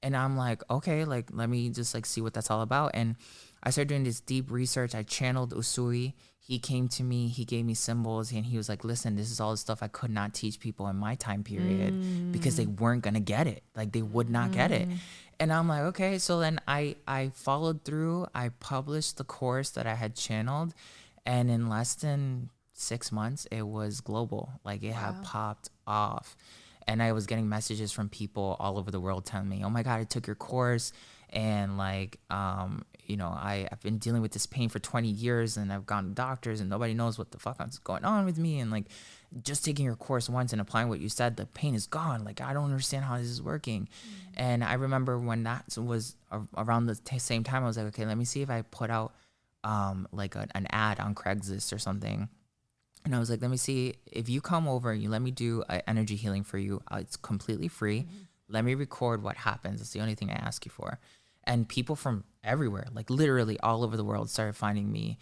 And I'm like, okay, like, let me just like see what that's all about. And I started doing this deep research. I channeled Usui. He came to me, he gave me symbols, and he was like, listen, this is all the stuff I could not teach people in my time period because they weren't going to get it. Like they would not get it. And I'm like, okay. So then I followed through. I published the course that I had channeled. And in less than 6 months, it was global. Like it had popped off. And I was getting messages from people all over the world telling me, oh my God, I took your course. And like, you know, I've been dealing with this pain for 20 years and I've gone to doctors and nobody knows what the fuck is going on with me. And like, just taking your course once and applying what you said, the pain is gone. Like, I don't understand how this is working. And I remember when that was around the same time, I was like, okay, let me see if I put out like an ad on Craigslist or something. And I was like, let me see if you come over and you let me do energy healing for you. It's completely free. Let me record what happens. It's the only thing I ask you for. And people from everywhere, like literally all over the world, started finding me.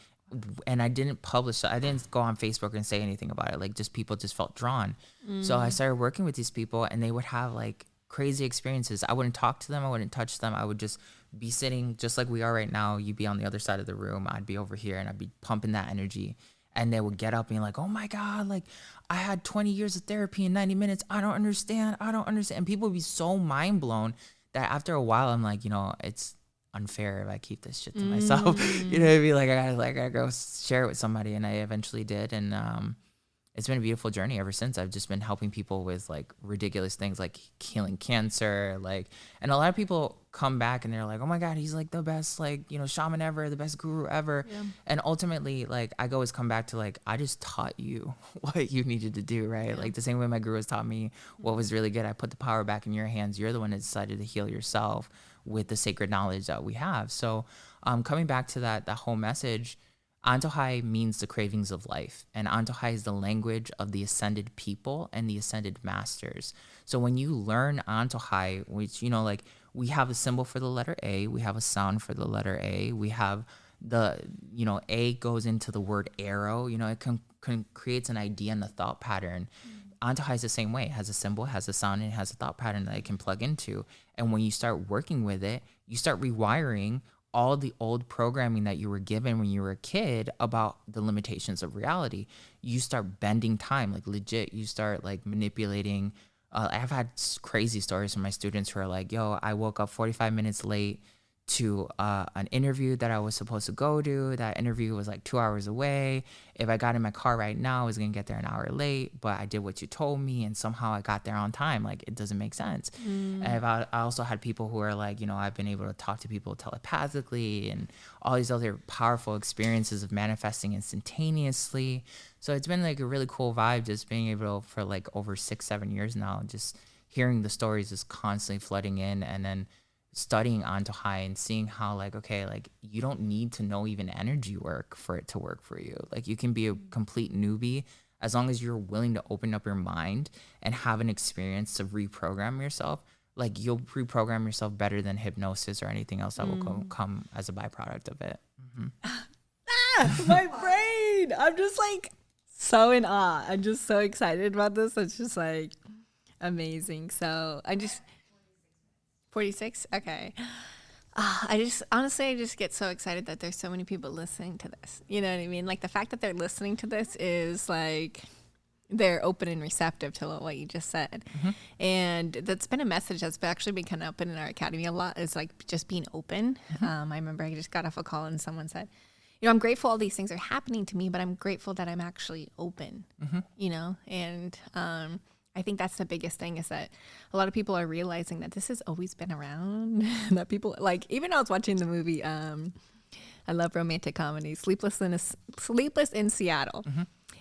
And I didn't publish. I didn't go on Facebook and say anything about it. Like just people just felt drawn. So I started working with these people and they would have like crazy experiences. I wouldn't talk to them. I wouldn't touch them. I would just be sitting just like we are right now. You'd be on the other side of the room. I'd be over here and I'd be pumping that energy. And they would get up being like, oh my God, like I had 20 years of therapy in 90 minutes. I don't understand. And people would be so mind blown that after a while, I'm like, you know, it's unfair if I keep this shit to myself. You know what I mean? Like I gotta go share it with somebody. And I eventually did. And it's been a beautiful journey ever since. I've just been helping people with like ridiculous things like healing cancer, like, and a lot of people come back and they're like, oh my God, he's like the best, like, you know, shaman ever, the best guru ever. Yeah. And ultimately, like, I always come back to like, I just taught you what you needed to do, right? Yeah. Like the same way my gurus taught me what was really good. I put the power back in your hands. You're the one that decided to heal yourself with the sacred knowledge that we have. So coming back to that whole message, Antojai means the cravings of life, and Antojai is the language of the ascended people and the ascended masters. So when you learn Antojai, which, you know, like we have a symbol for the letter A, we have a sound for the letter A, we have the, you know, A goes into the word arrow, you know, it creates an idea and a thought pattern. Antojai is the same way. It has a symbol, it has a sound, and it has a thought pattern that it can plug into. And when you start working with it, you start rewiring all the old programming that you were given when you were a kid about the limitations of reality. You start bending time, like legit. You start like manipulating. I've had crazy stories from my students who are like, yo, I woke up 45 minutes late to an interview that I was supposed to go to. That interview was like 2 hours away. If I got in my car right now, I was going to get there an hour late, but I did what you told me and somehow I got there on time. Like, it doesn't make sense. And I also had people who are like, you know, I've been able to talk to people telepathically and all these other powerful experiences of manifesting instantaneously. So it's been like a really cool vibe just being able to, for like over 6-7 years now, just hearing the stories is constantly flooding in, and then studying Antojai and seeing how like, okay, like you don't need to know even energy work for it to work for you. Like you can be a complete newbie as long as you're willing to open up your mind and have an experience to reprogram yourself. Like you'll reprogram yourself better than hypnosis or anything else that will come as a byproduct of it. My brain. I'm just like so in awe. I'm just so excited about this. It's just like amazing. So I just 46. Okay. I just get so excited that there's so many people listening to this. You know what I mean? Like the fact that they're listening to this is like they're open and receptive to what you just said. And that's been a message that's actually been kind of open in our academy a lot, is like just being open. I remember I just got off a call and someone said, you know, I'm grateful all these things are happening to me, but I'm grateful that I'm actually open, you know? And I think that's the biggest thing, is that a lot of people are realizing that this has always been around. That people, like, even I was watching the movie, I love romantic comedies, Sleepless in Seattle.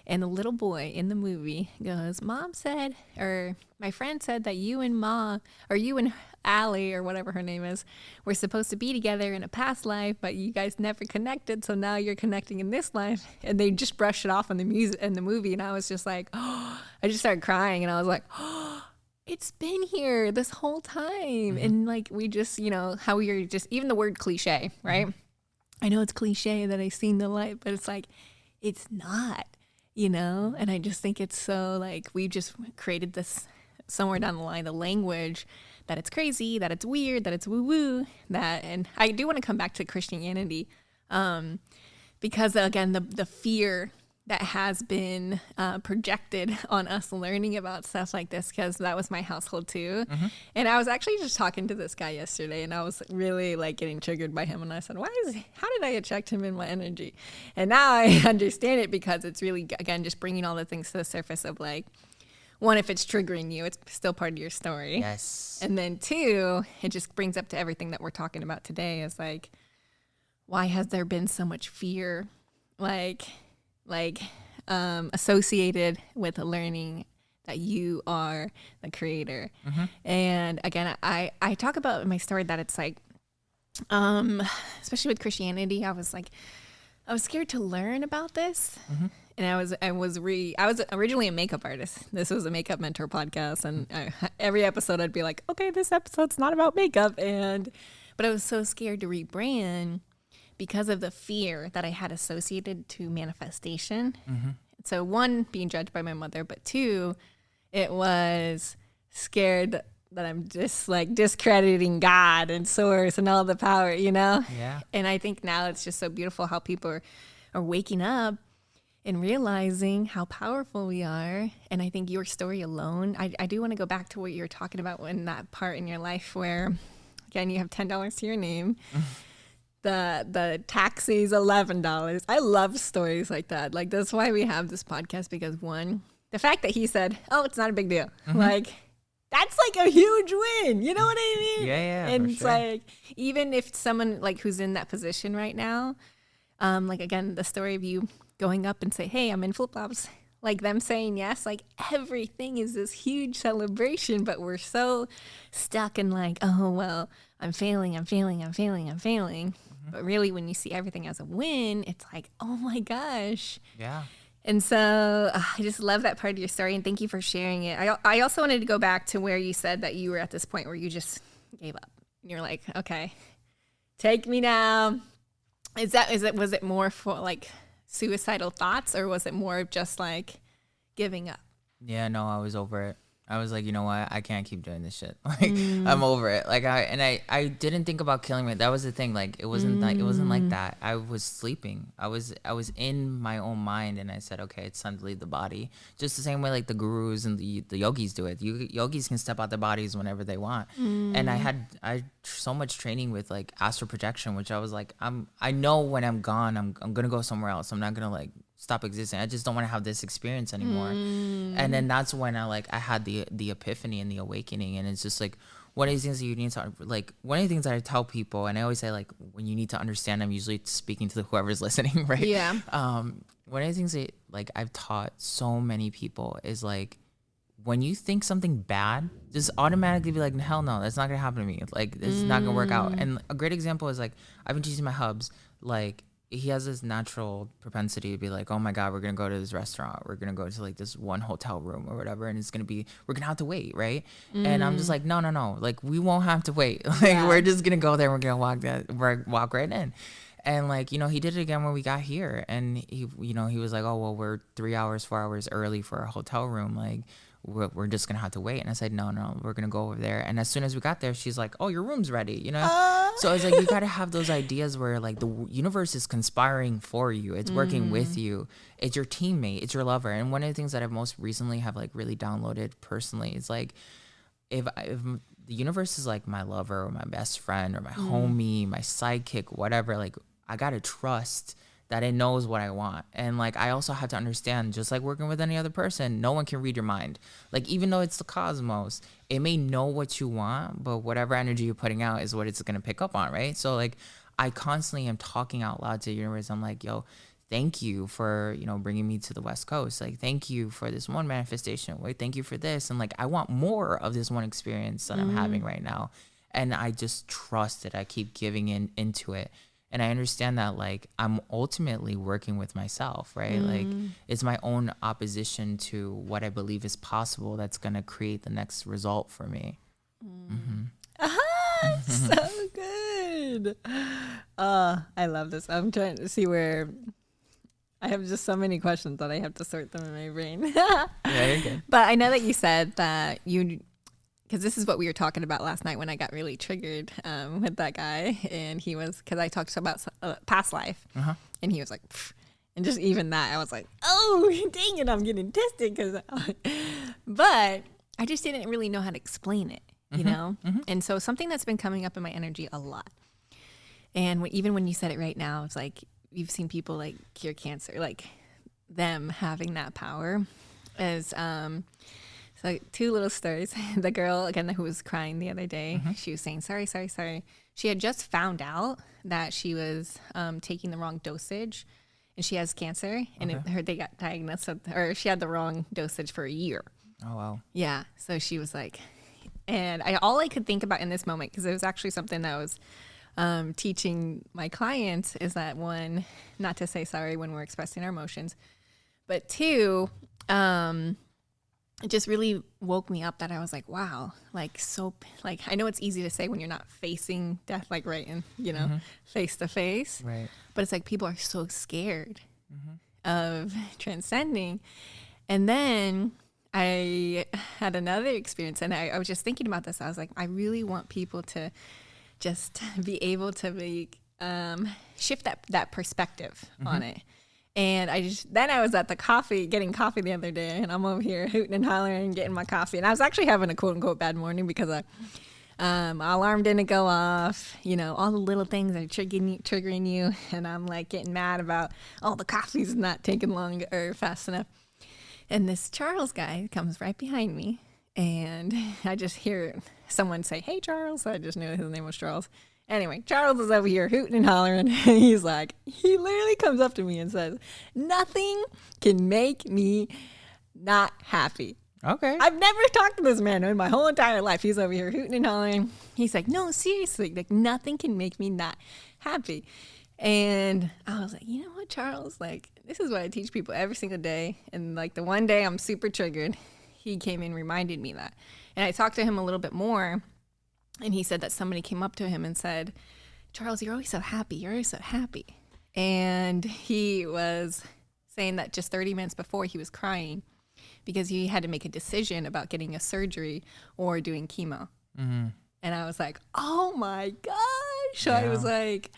And the little boy in the movie goes, Mom said, or my friend said that you and Allie, or whatever her name is, were supposed to be together in a past life, but you guys never connected, so now you're connecting in this life. And they just brushed it off in the movie, and I was just like, oh, I just started crying, and I was like, oh, it's been here this whole time. And like, we just, you know, how we are just, even the word cliche, right? I know it's cliche that I've seen the light, but it's like, it's not, you know? And I just think it's so like, we just created this somewhere down the line, the language that it's crazy, that it's weird, that it's woo-woo, that, and I do want to come back to Christianity, because again, the fear that has been projected on us learning about stuff like this, because that was my household too. And I was actually just talking to this guy yesterday, and I was really like getting triggered by him, and I said, how did I attract him in my energy? And now I understand it, because it's really, again, just bringing all the things to the surface of like, one, if it's triggering you, it's still part of your story. Yes. And then two, it just brings up to everything that we're talking about today, is like, why has there been so much fear, associated with learning that you are the creator? And again, I talk about in my story that it's like, especially with Christianity, I was scared to learn about this. And I was originally a makeup artist. This was a makeup mentor podcast, and every episode I'd be like, okay, this episode's not about makeup, but I was so scared to rebrand because of the fear that I had associated to manifestation. So one, being judged by my mother, but two, it was scared that I'm just like discrediting God and source and all the power, you know? Yeah. And I think now it's just so beautiful how people are waking up and realizing how powerful we are. And I think your story alone, I do want to go back to what you were talking about in that part in your life where, again, you have $10 to your name. The taxi's $11. I love stories like that. Like, that's why we have this podcast, because one, the fact that he said, oh, it's not a big deal. Like, that's like a huge win. You know what I mean? Yeah. And it's like, even if someone like who's in that position right now, like, again, the story of you going up and say, hey, I'm in flip-flops, like them saying yes, like everything is this huge celebration, but we're so stuck in like, oh, well, I'm failing. But really, when you see everything as a win, it's like, oh my gosh. Yeah. And so I just love that part of your story, and thank you for sharing it. I also wanted to go back to where you said that you were at this point where you just gave up. And you're like, okay, take me now. Was it more for like suicidal thoughts, or was it more of just like giving up? Yeah, no, I was over it. I was like, you know what? I can't keep doing this shit. Like, I'm over it. Like, I didn't think about killing me. That was the thing. Like, it wasn't like that. I was sleeping. I was in my own mind, and I said, okay, it's time to leave the body. Just the same way like the gurus and the yogis do it. Yogis can step out their bodies whenever they want. And I had so much training with like astral projection, which I was like, I know when I'm gone, I'm gonna go somewhere else. I'm not gonna like stop existing. I just don't want to have this experience anymore. And then that's when I had the epiphany and the awakening. And it's just like one of these things that you need to, like, one of the things that I tell people, and I always say, like, when you need to understand, I'm usually speaking to whoever's listening, right? Yeah. One of the things that like I've taught so many people is like, when you think something bad, just automatically be like, hell no, that's not gonna happen to me. Like, this is not gonna work out. And a great example is like, I've been teaching my hubs, like, he has this natural propensity to be like, oh my God, we're gonna go to this restaurant, we're gonna go to like this one hotel room or whatever, and we're gonna have to wait, right? And I'm just like, no, like, we won't have to wait. Like, we're just gonna go there, we're gonna walk right in. And like, you know, he did it again when we got here, and he was like, oh well, we're 3 hours, 4 hours early for a hotel room, like, we're just gonna have to wait. And I said, no, we're gonna go over there. And as soon as we got there, she's like, oh, your room's ready, you know? So it's like, you gotta have those ideas where like the universe is conspiring for you. It's working with you. It's your teammate. It's your lover. And one of the things that I've most recently have like really downloaded personally is like, if the universe is like my lover or my best friend or my homie, my sidekick, whatever, like, I gotta trust that it knows what I want. And like, I also have to understand, just like working with any other person, no one can read your mind. Like, even though it's the cosmos, it may know what you want, but whatever energy you're putting out is what it's going to pick up on, right? So like, I constantly am talking out loud to the universe. I'm like, yo, thank you for, you know, bringing me to the West Coast. Like, thank you for this one manifestation. Wait, thank you for this. And like, I want more of this one experience that I'm having right now. And I just trust it. I keep giving into it. And I understand that, like, I'm ultimately working with myself, right? Like, it's my own opposition to what I believe is possible that's going to create the next result for me. So good. I love this. I'm trying to see where I have just so many questions that I have to sort them in my brain. Yeah, you're good. But I know that you said that because this is what we were talking about last night when I got really triggered with that guy. And he was, because I talked about past life. And he was like, pfft. And just even that, I was like, oh, dang it, I'm getting tested. But I just didn't really know how to explain it, you know? And so something that's been coming up in my energy a lot. And even when you said it right now, it's like, you've seen people like cure cancer, like them having that power is, so 2 little stories. The girl, again, who was crying the other day, she was saying, sorry. She had just found out that she was taking the wrong dosage, and she has cancer, and they got diagnosed with, or she had the wrong dosage for a year. Oh, wow. Yeah. So she was like, and all I could think about in this moment, because it was actually something that I was teaching my clients, is that one, not to say sorry when we're expressing our emotions, but 2, it just really woke me up that I was like, wow, like, so, like, I know it's easy to say when you're not facing death, like, right in, you know, face to face. Right. But it's like people are so scared of transcending. And then I had another experience, and I was just thinking about this. I was like, I really want people to just be able to shift that perspective on it. And then I was at getting coffee the other day, and I'm over here hooting and hollering, getting my coffee. And I was actually having a quote unquote bad morning because my alarm didn't go off, you know, all the little things are triggering you. And I'm like getting mad about all the coffee's not taking long or fast enough. And this Charles guy comes right behind me, and I just hear someone say, hey, Charles. I just knew his name was Charles. Anyway, Charles is over here hooting and hollering. He literally comes up to me and says, nothing can make me not happy. Okay. I've never talked to this man in my whole entire life. He's over here hooting and hollering. He's like, no, seriously, like, nothing can make me not happy. And I was like, you know what, Charles? Like, this is what I teach people every single day. And like, the one day I'm super triggered, he came and reminded me that. And I talked to him a little bit more. And he said that somebody came up to him and said, Charles, you're always so happy. You're always so happy. And he was saying that just 30 minutes before he was crying because he had to make a decision about getting a surgery or doing chemo. And I was like, oh my gosh. So I was like,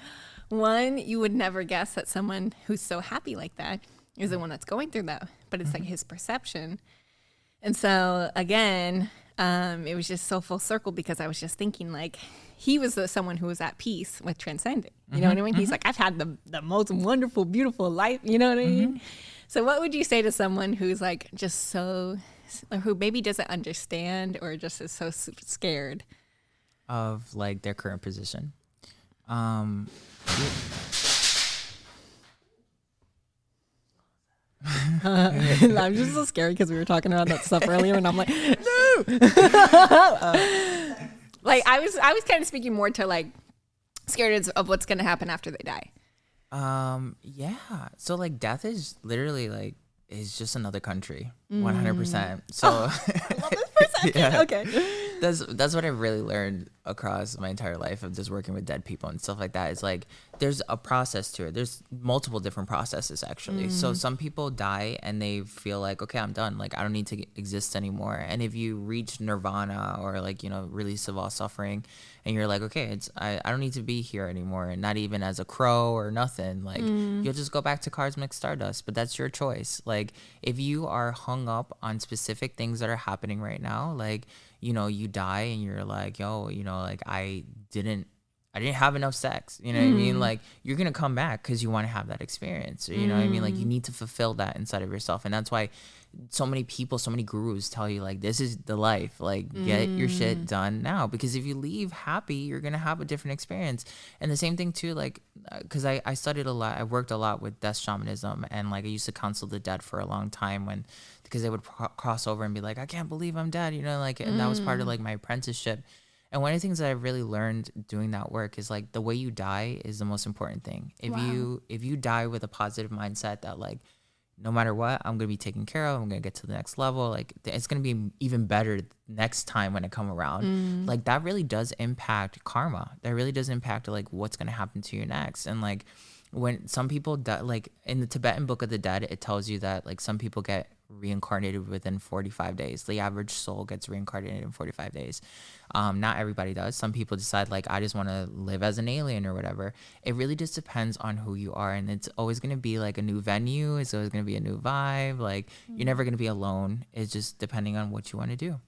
one, you would never guess that someone who's so happy like that is the one that's going through that. But it's like his perception. And so again, it was just so full circle because I was just thinking like he was someone who was at peace with transcending. You know what I mean? He's like, I've had the most wonderful, beautiful life. You know what I mean? So what would you say to someone who's like just so, who maybe doesn't understand or just is so scared of like their current position? I'm just so scary because we were talking about that stuff earlier, and I'm like, no. Like I was kind of speaking more to like scared of what's gonna happen after they die. Yeah. So like death is literally like is just another country, 100%. So I love this perception. yeah. Okay. That's what I've really learned across my entire life of just working with dead people and stuff like that. It's like there's a process to it. There's multiple different processes actually. So some people die and they feel like, okay, I'm done. Like I don't need to exist anymore. And if you reach nirvana or like, you know, release of all suffering, and you're like, okay, I don't need to be here anymore, and not even as a crow or nothing. Like you'll just go back to cosmic stardust. But that's your choice. Like if you are hung up on specific things that are happening right now, like, you know, you die and you're like, yo, you know, like I didn't have enough sex. You know what I mean? Like you're going to come back because you want to have that experience. Or, you know what I mean? Like you need to fulfill that inside of yourself. And that's why so many people, so many gurus tell you like, this is the life, like get your shit done now. Because if you leave happy, you're going to have a different experience. And the same thing too, like, cause I studied a lot. I worked a lot with death shamanism, and like I used to counsel the dead for a long time because they would cross over and be like, I can't believe I'm dead, you know, like, and that was part of like my apprenticeship. And one of the things that I really learned doing that work is like the way you die is the most important thing. If you die with a positive mindset that like, no matter what, I'm going to be taken care of, I'm going to get to the next level, like it's going to be even better next time when I come around. Like that really does impact karma. That really does impact like what's going to happen to you next. And like when some people die, like in the Tibetan Book of the Dead, it tells you that like some people get reincarnated within 45 days. The average soul gets reincarnated in 45 days. Not everybody does. Some people decide like, I just want to live as an alien or whatever. It really just depends on who you are. And it's always going to be like a new venue. It's always going to be a new vibe. Like you're never going to be alone. It's just depending on what you want to do.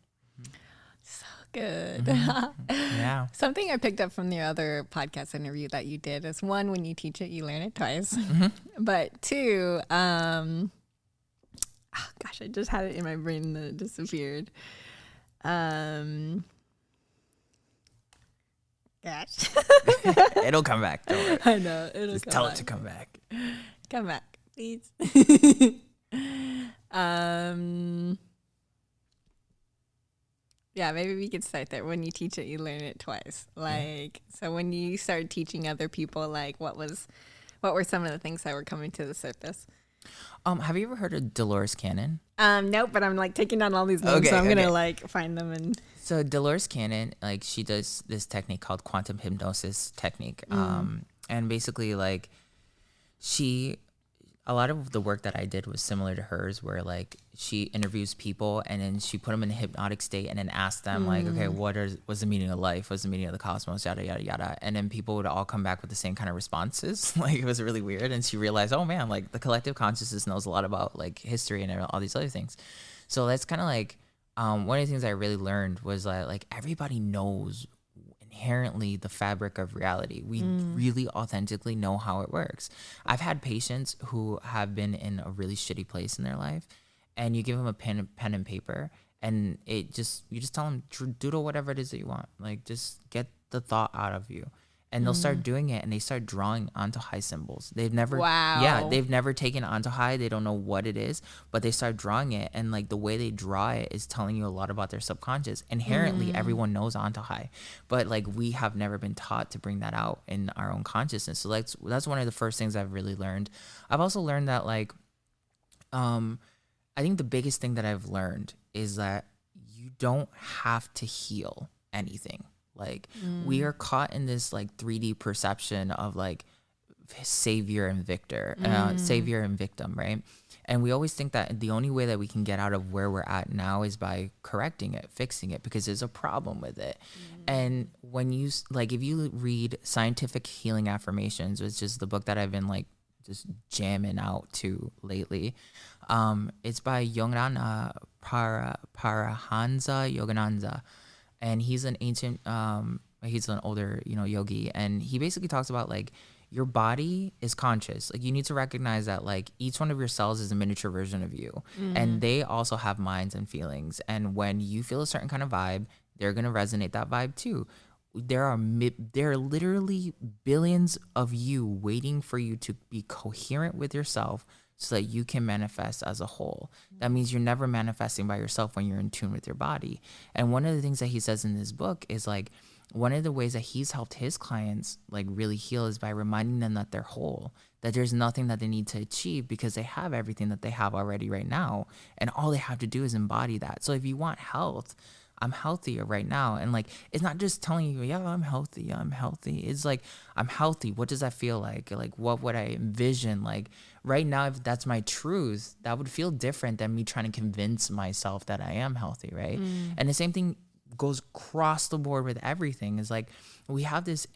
So good. Yeah. Something I picked up from the other podcast interview that you did is one, when you teach it, you learn it twice. But two, oh gosh, I just had it in my brain and then it disappeared. Gosh. It'll come back. Don't worry. I know. It'll just come tell back. it to come back. Come back, please. Yeah, maybe we could start there. When you teach it, you learn it twice. Like, so when you started teaching other people, like what were some of the things that were coming to the surface? Have you ever heard of Dolores Cannon? Nope, but I'm like taking down all these names, so I'm gonna like find them. And so Dolores Cannon, like she does this technique called quantum hypnosis technique, and basically like a lot of the work that I did was similar to hers, where like she interviews people and then she put them in a hypnotic state and then asked them like, okay, what's the meaning of life? What's the meaning of the cosmos? Yada, yada, yada. And then people would all come back with the same kind of responses. Like it was really weird. And she realized, oh man, like the collective consciousness knows a lot about like history and all these other things. So that's kind of like, one of the things I really learned was that like everybody knows inherently the fabric of reality. We really authentically know how it works. I've had patients who have been in a really shitty place in their life, and you give them a pen and paper, and you just tell them doodle whatever it is that you want. Like just get the thought out of you. And they'll start doing it, and they start drawing Antojai symbols. They've never, they've never taken Antojai. They don't know what it is, but they start drawing it, and like the way they draw it is telling you a lot about their subconscious. Inherently, everyone knows Antojai, but like we have never been taught to bring that out in our own consciousness. So that's one of the first things I've really learned. I've also learned that like, I think the biggest thing that I've learned is that you don't have to heal anything. Like we are caught in this like 3D perception of like savior and savior and victim, right? And we always think that the only way that we can get out of where we're at now is by correcting it, fixing it, because there's a problem with it. And when you like, if you read Scientific Healing Affirmations, which is the book that I've been like just jamming out to lately, it's by Yogananda Paramahansa Yogananda. And he's an ancient, he's an older, yogi. And he basically talks about like your body is conscious. Like you need to recognize that like each one of your cells is a miniature version of you. And they also have minds and feelings. And when you feel a certain kind of vibe, they're going to resonate that vibe too. There are literally billions of you waiting for you to be coherent with yourself so that you can manifest as a whole. That means you're never manifesting by yourself when you're in tune with your body. And one of the things that he says in this book is like, one of the ways that he's helped his clients like really heal is by reminding them that they're whole, that there's nothing that they need to achieve because they have everything that they have already right now. And all they have to do is embody that. So if you want health, I'm healthier right now. And like, it's not just telling you, yeah, I'm healthy. It's like, I'm healthy. What does that feel like? Like, what would I envision? Like right now, if that's my truth, that would feel different than me trying to convince myself that I am healthy. Right. And the same thing goes across the board with everything. Is like, we have this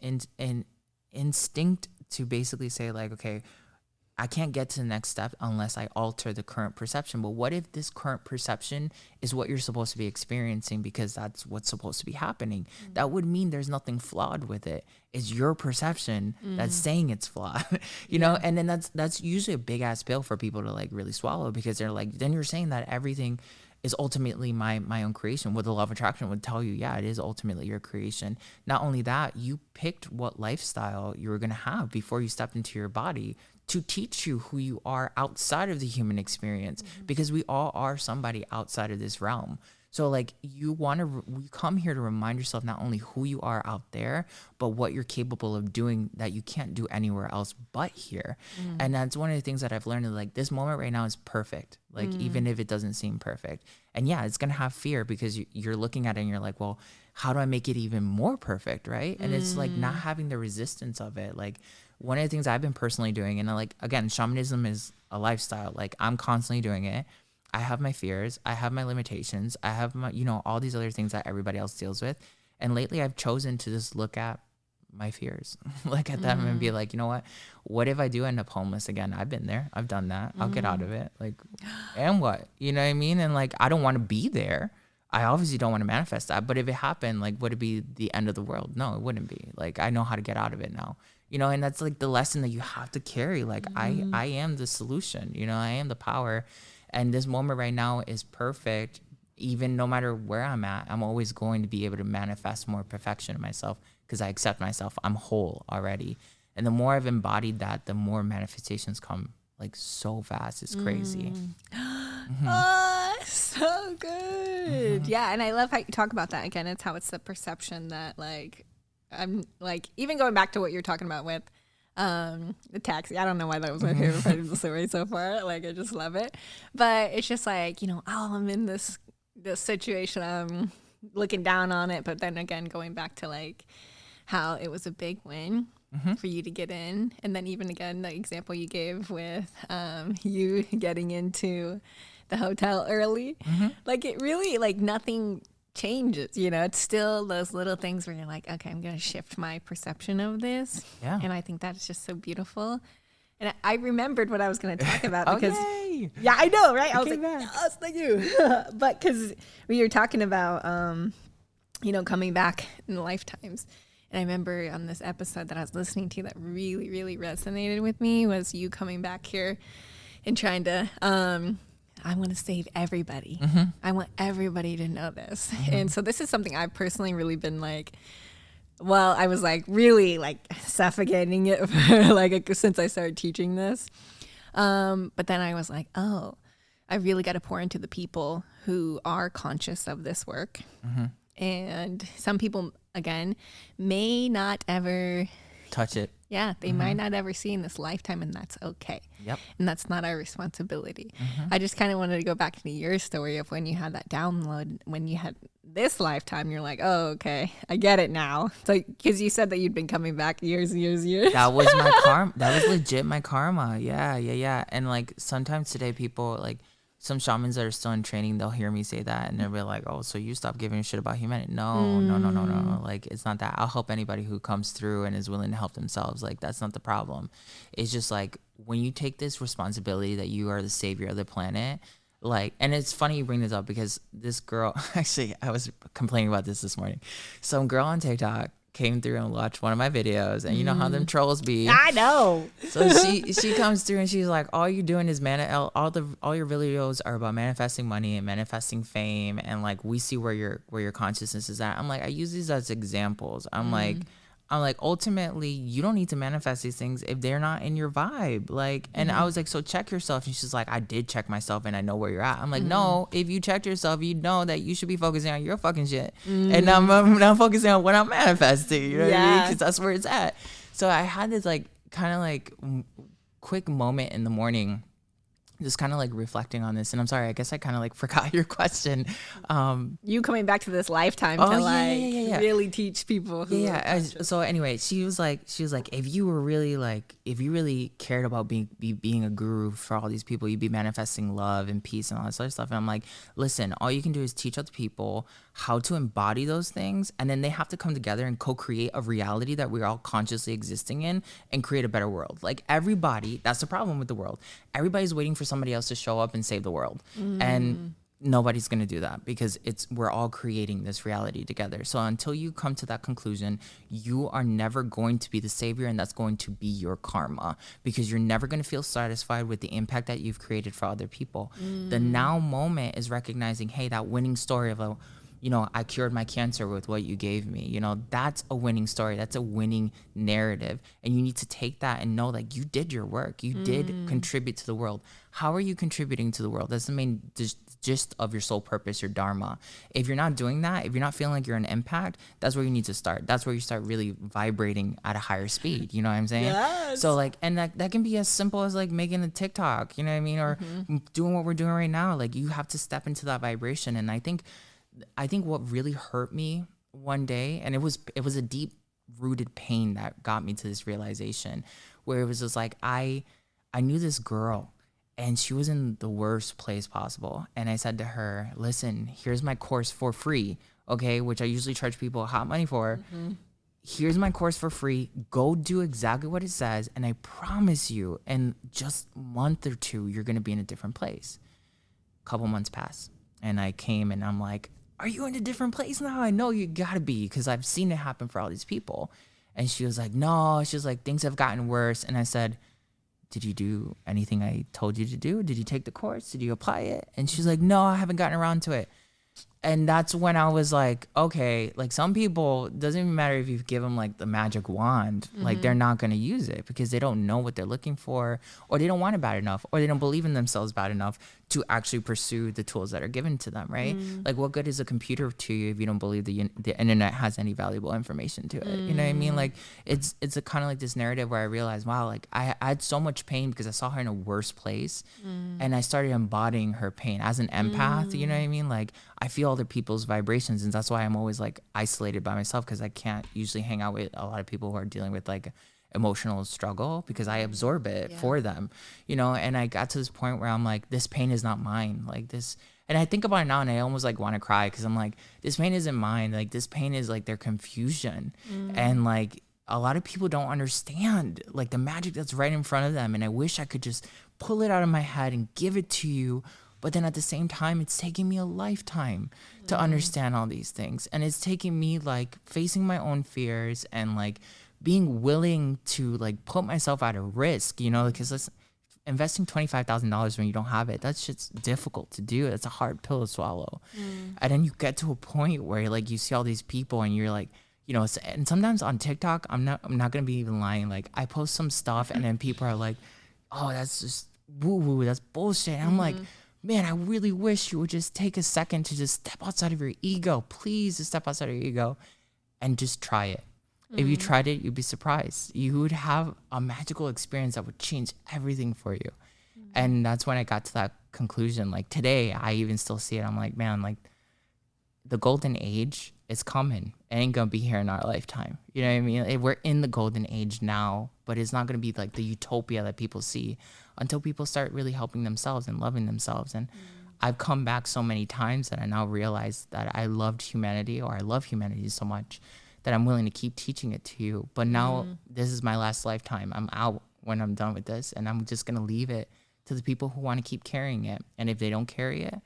instinct to basically say like, okay, I can't get to the next step unless I alter the current perception. But what if this current perception is what you're supposed to be experiencing because that's what's supposed to be happening? That would mean there's nothing flawed with it. It's your perception that's saying it's flawed, you know? And then that's usually a big ass pill for people to like really swallow, because they're like, then you're saying that everything is ultimately my own creation. What the law of attraction would tell you, yeah, it is ultimately your creation. Not only that, you picked what lifestyle you were going to have before you stepped into your body to teach you who you are outside of the human experience, because we all are somebody outside of this realm. So like you come here to remind yourself not only who you are out there, but what you're capable of doing that you can't do anywhere else but here. And that's one of the things that I've learned, is like this moment right now is perfect. Like even if it doesn't seem perfect. And yeah, it's going to have fear because you're looking at it and you're like, well, how do I make it even more perfect? Right. And it's like not having the resistance of it. Like one of the things I've been personally doing, and like, again, shamanism is a lifestyle. Like I'm constantly doing it. I have my fears, I have my limitations, I have my, all these other things that everybody else deals with. And lately I've chosen to just look at my fears, look at them and be like, you know what if I do end up homeless again? I've been there. I've done that. I'll get out of it. Like, and what? You know what I mean? And like, I don't want to be there. I obviously don't want to manifest that. But if it happened, like, would it be the end of the world? No, it wouldn't be. Like, I know how to get out of it now. And that's like the lesson that you have to carry. Like, I am the solution. I am the power. And this moment right now is perfect. Even no matter where I'm at, I'm always going to be able to manifest more perfection in myself because I accept myself. I'm whole already. And the more I've embodied that, the more manifestations come like so fast. It's crazy. Oh, so good. Yeah. And I love how you talk about that. Again, it's how it's the perception that like, I'm like, even going back to what you're talking about with the taxi. I don't know why that was my favorite part of the story so far. Like, I just love it. But it's just like, I'm in this situation. I'm looking down on it. But then again, going back to like how it was a big win for you to get in. And then even again, the example you gave with you getting into the hotel early. Like it really, like nothing changes, it's still those little things where you're like, okay, I'm gonna shift my perception of this. And I think that's just so beautiful. And I remembered what I was gonna talk about because yeah, I know, right? I was like, yes, thank you. But because we were talking about coming back in lifetimes, and I remember on this episode that I was listening to that really, really resonated with me was you coming back here and trying to I want to save everybody. I want everybody to know this. And so this is something I've personally really been like, I was like really like suffocating it for like since I started teaching this. But then I was like, oh, I really got to pour into the people who are conscious of this work. And some people, again, may not ever touch it. Yeah, they might not ever see in this lifetime, and that's okay. Yep. And that's not our responsibility. I just kind of wanted to go back to your story of when you had that download, when you had this lifetime, you're like, oh, okay, I get it now. It's like, because you said that you'd been coming back years and years and years. That was my karma. That was legit my karma. Yeah. And like sometimes today people like, some shamans that are still in training, they'll hear me say that and they'll be like, oh, so you stopped giving a shit about humanity. No. Like, it's not that. I'll help anybody who comes through and is willing to help themselves. Like, that's not the problem. It's just like, when you take this responsibility that you are the savior of the planet, like, and it's funny you bring this up because this girl, actually, I was complaining about this morning. Some girl on TikTok came through and watched one of my videos, and you know how them trolls be. I know. So she comes through and she's like, all you're doing is all your videos are about manifesting money and manifesting fame, and like we see where your consciousness is at. I'm like, I use these as examples. I'm like, I'm like, ultimately, you don't need to manifest these things if they're not in your vibe. Like, and I was like, so check yourself. And she's like, I did check myself and I know where you're at. I'm like, no, if you checked yourself, you know that you should be focusing on your fucking shit. And I'm not focusing on what I'm manifesting. You know what I mean? Because that's where it's at. So I had this like kind of like quick moment in the morning, just kind of like reflecting on this. And I'm sorry, I guess I kind of like forgot your question. You coming back to this lifetime to really teach people. So anyway, she was like, if you really cared about being a guru for all these people, you'd be manifesting love and peace and all this other stuff. And I'm like, listen, all you can do is teach other people how to embody those things, and then they have to come together and co-create a reality that we're all consciously existing in and create a better world. Like everybody, that's the problem with the world. Everybody's waiting for somebody else to show up and save the world. And nobody's going to do that because we're all creating this reality together. So until you come to that conclusion, you are never going to be the savior, and that's going to be your karma, because you're never going to feel satisfied with the impact that you've created for other people. The now moment is recognizing, hey, that winning story of I cured my cancer with what you gave me. That's a winning story. That's a winning narrative. And you need to take that and know like you did your work. You did contribute to the world. How are you contributing to the world? That's the main gist of your soul purpose, your dharma. If you're not doing that, if you're not feeling like you're an impact, that's where you need to start. That's where you start really vibrating at a higher speed. You know what I'm saying? Yes. So like, and that can be as simple as like making a TikTok, you know what I mean? Or doing what we're doing right now. Like you have to step into that vibration. And I think what really hurt me one day, and it was a deep rooted pain that got me to this realization, where it was just like, I knew this girl and she was in the worst place possible. And I said to her, listen, here's my course for free. Okay. Which I usually charge people hot money for. Here's my course for free. Go do exactly what it says. And I promise you, in just a month or two, you're going to be in a different place. A couple months pass. And I came and I'm like, are you in a different place now? I know you gotta be, because I've seen it happen for all these people. And she was like, no, she's like, things have gotten worse. And I said, did you do anything I told you to do? Did you take the course? Did you apply it? And she's like, no, I haven't gotten around to it. And that's when I was like, okay, like some people, doesn't even matter if you give them like the magic wand, like they're not going to use it because they don't know what they're looking for, or they don't want it bad enough, or they don't believe in themselves bad enough to actually pursue the tools that are given to them, right? Like what good is a computer to you if you don't believe the internet has any valuable information to it? You know what I mean? Like it's a kind of like this narrative where I realized, wow, like I had so much pain because I saw her in a worse place, and I started embodying her pain as an empath. You know what I mean? Like I feel other people's vibrations, and that's why I'm always like isolated by myself, because I can't usually hang out with a lot of people who are dealing with like emotional struggle, because I absorb it for them, and I got to this point where I'm like, this pain is not mine, like this. And I think about it now and I almost like want to cry, because I'm like, this pain isn't mine. Like this pain is like their confusion. And like a lot of people don't understand like the magic that's right in front of them. And I wish I could just pull it out of my head and give it to you. But then at the same time, it's taking me a lifetime to understand all these things. And it's taking me like facing my own fears and like being willing to like put myself at a risk, because investing $25,000 when you don't have it, that's just difficult to do. It's a hard pill to swallow. And then you get to a point where like you see all these people and you're like, and sometimes on TikTok, I'm not going to be even lying. Like I post some stuff and then people are like, oh, that's just woo woo. That's bullshit. And I'm like, man, I really wish you would just take a second to just step outside of your ego. Please just step outside of your ego and just try it. If you tried it, you'd be surprised. You would have a magical experience that would change everything for you. And that's when I got to that conclusion. Like today, I even still see it. I'm like, man, like the golden age is coming. It ain't going to be here in our lifetime. You know what I mean? We're in the golden age now, but it's not going to be like the utopia that people see until people start really helping themselves and loving themselves. And I've come back so many times that I now realize that I loved humanity, or I love humanity so much that I'm willing to keep teaching it to you. But now this is my last lifetime. I'm out when I'm done with this, and I'm just going to leave it to the people who want to keep carrying it. And if they don't carry it,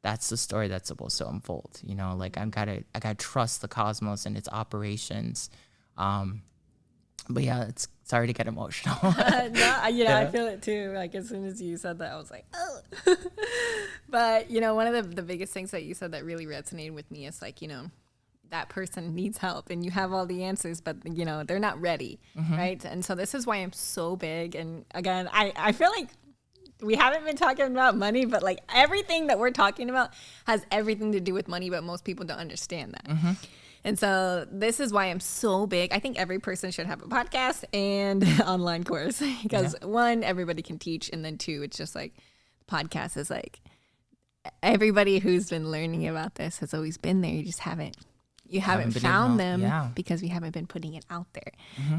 that's the story that's supposed to unfold. Like I gotta trust the cosmos and its operations. But yeah, it's sorry to get emotional. I feel it too. Like as soon as you said that, I was like, oh. But one of the biggest things that you said that really resonated with me is like, that person needs help and you have all the answers, but you know, they're not ready. Right. And so this is why I'm so big. And again, I feel like we haven't been talking about money, but like everything that we're talking about has everything to do with money, but most people don't understand that. And so this is why I'm so big. I think every person should have a podcast and online course because one, everybody can teach. And then two, it's just like podcast is like everybody who's been learning about this has always been there. You just haven't found them because we haven't been putting it out there.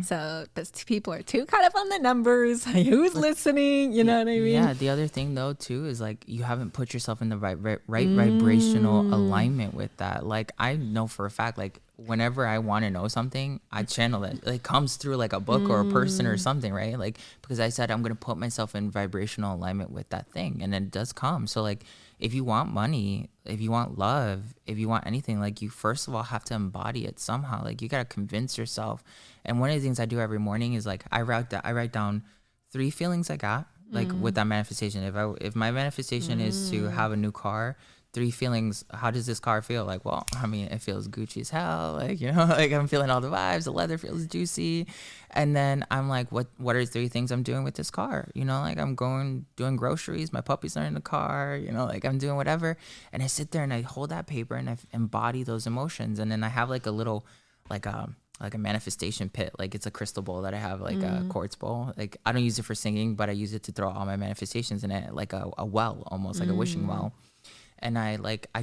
So but people are too caught up on the numbers. Who's listening? You know what I mean? Yeah. The other thing though too is like you haven't put yourself in the right vibrational alignment with that. Like I know for a fact, like whenever I want to know something, I channel it. It comes through like a book or a person or something, right? Like because I said I'm gonna put myself in vibrational alignment with that thing, and then it does come. So like if you want money, if you want love, if you want anything, like you first of all have to embody it somehow. Like you gotta convince yourself. And one of the things I do every morning is like I write down 3 feelings I got, like with that manifestation. If my manifestation is to have a new car, 3 feelings. How does this car feel? Like, well, I mean, it feels Gucci as hell. Like, you know, like I'm feeling all the vibes. The leather feels juicy. And then I'm like, what are 3 things I'm doing with this car? You know, like I'm doing groceries. My puppies are in the car. You know, like I'm doing whatever. And I sit there and I hold that paper and I embody those emotions. And then I have like a little, like a manifestation pit. Like it's a crystal bowl that I have, like a quartz bowl. Like I don't use it for singing, but I use it to throw all my manifestations in it, like a well, almost like a wishing well. And I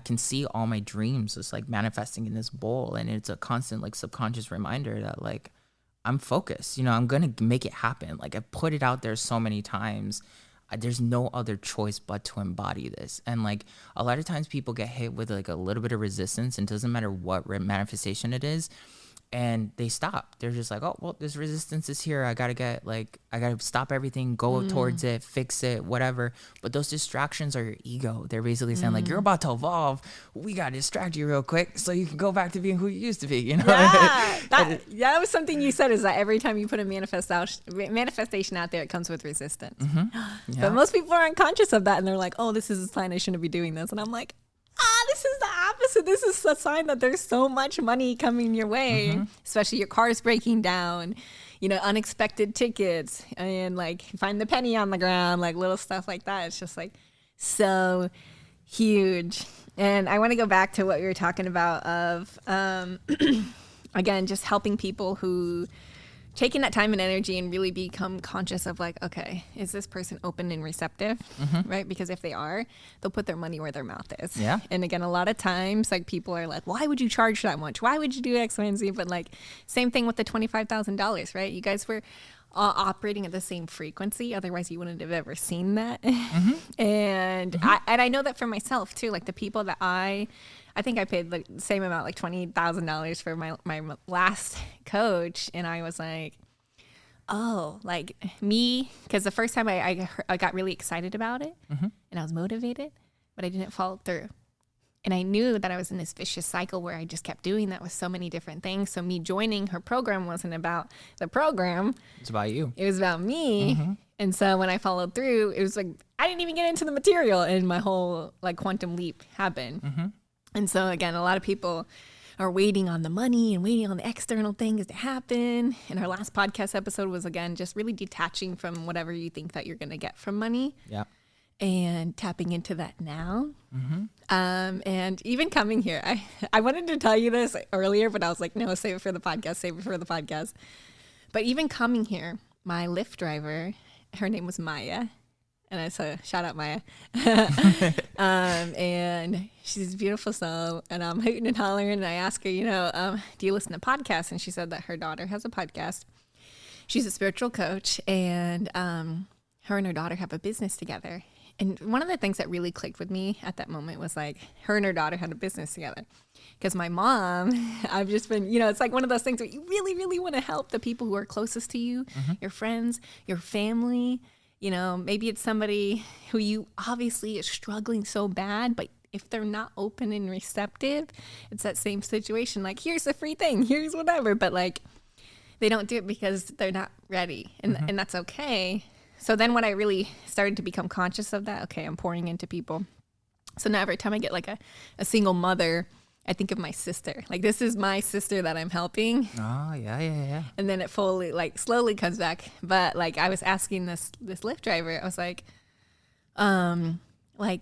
can see all my dreams just like manifesting in this bowl. And it's a constant like subconscious reminder that like I'm focused, you know, I'm going to make it happen. Like I put it out there so many times. There's no other choice but to embody this. And like a lot of times people get hit with like a little bit of resistance, and it doesn't matter what manifestation it is. And they stop. They're just like, oh, well, this resistance is here. I got to stop everything, go towards it, fix it, whatever. But those distractions are your ego. They're basically saying like, you're about to evolve. We got to distract you real quick so you can go back to being who you used to be, you know? Yeah, that was something you said, is that every time you put a manifestation out there, it comes with resistance. Yeah. But most people aren't conscious of that. And they're like, oh, this is a sign I shouldn't be doing this. And I'm like, this is the opposite. This is a sign that there's so much money coming your way, especially your car's breaking down, you know, unexpected tickets, and like find the penny on the ground, like little stuff like that. It's just like so huge. And I want to go back to what we were talking about of, again, just helping people who taking that time and energy and really become conscious of like, okay, is this person open and receptive, right? Because if they are, they'll put their money where their mouth is. Yeah. And again, a lot of times, like people are like, why would you charge that much? Why would you do X, Y, and Z? But like, same thing with the $25,000, right? You guys were operating at the same frequency. Otherwise, you wouldn't have ever seen that. And I know that for myself too. Like the people that I think I paid the same amount, like $20,000 for my last coach. And I was like, oh, like me, because the first time I got really excited about it and I was motivated, but I didn't follow through. And I knew that I was in this vicious cycle where I just kept doing that with so many different things. So me joining her program wasn't about the program. It's about you. It was about me. And so when I followed through, it was like, I didn't even get into the material, and my whole like quantum leap happened. And so again, a lot of people are waiting on the money and waiting on the external things to happen. And our last podcast episode was, again, just really detaching from whatever you think that you're going to get from money. Yeah. And tapping into that now. And even coming here, I wanted to tell you this earlier, but I was like, no, save it for the podcast. But even coming here, my Lyft driver, her name was Maya. And I said, shout out Maya. And she's a beautiful soul. And I'm hooting and hollering. And I asked her, do you listen to podcasts? And she said that her daughter has a podcast. She's a spiritual coach. And her and her daughter have a business together. And one of the things that really clicked with me at that moment was like her and her daughter had a business together. Because my mom, I've just been, it's like one of those things where you really, really want to help the people who are closest to you, your friends, your family. Maybe it's somebody who you obviously is struggling so bad, but if they're not open and receptive, it's that same situation. Like, here's a free thing, here's whatever. But like, they don't do it because they're not ready. And that's okay. So then when I really started to become conscious of that, okay, I'm pouring into people. So now every time I get like a single mother I think of my sister. Like, this is my sister that I'm helping. Oh, yeah. And then it fully, like, slowly comes back. But, like, I was asking this Lyft driver, I was like,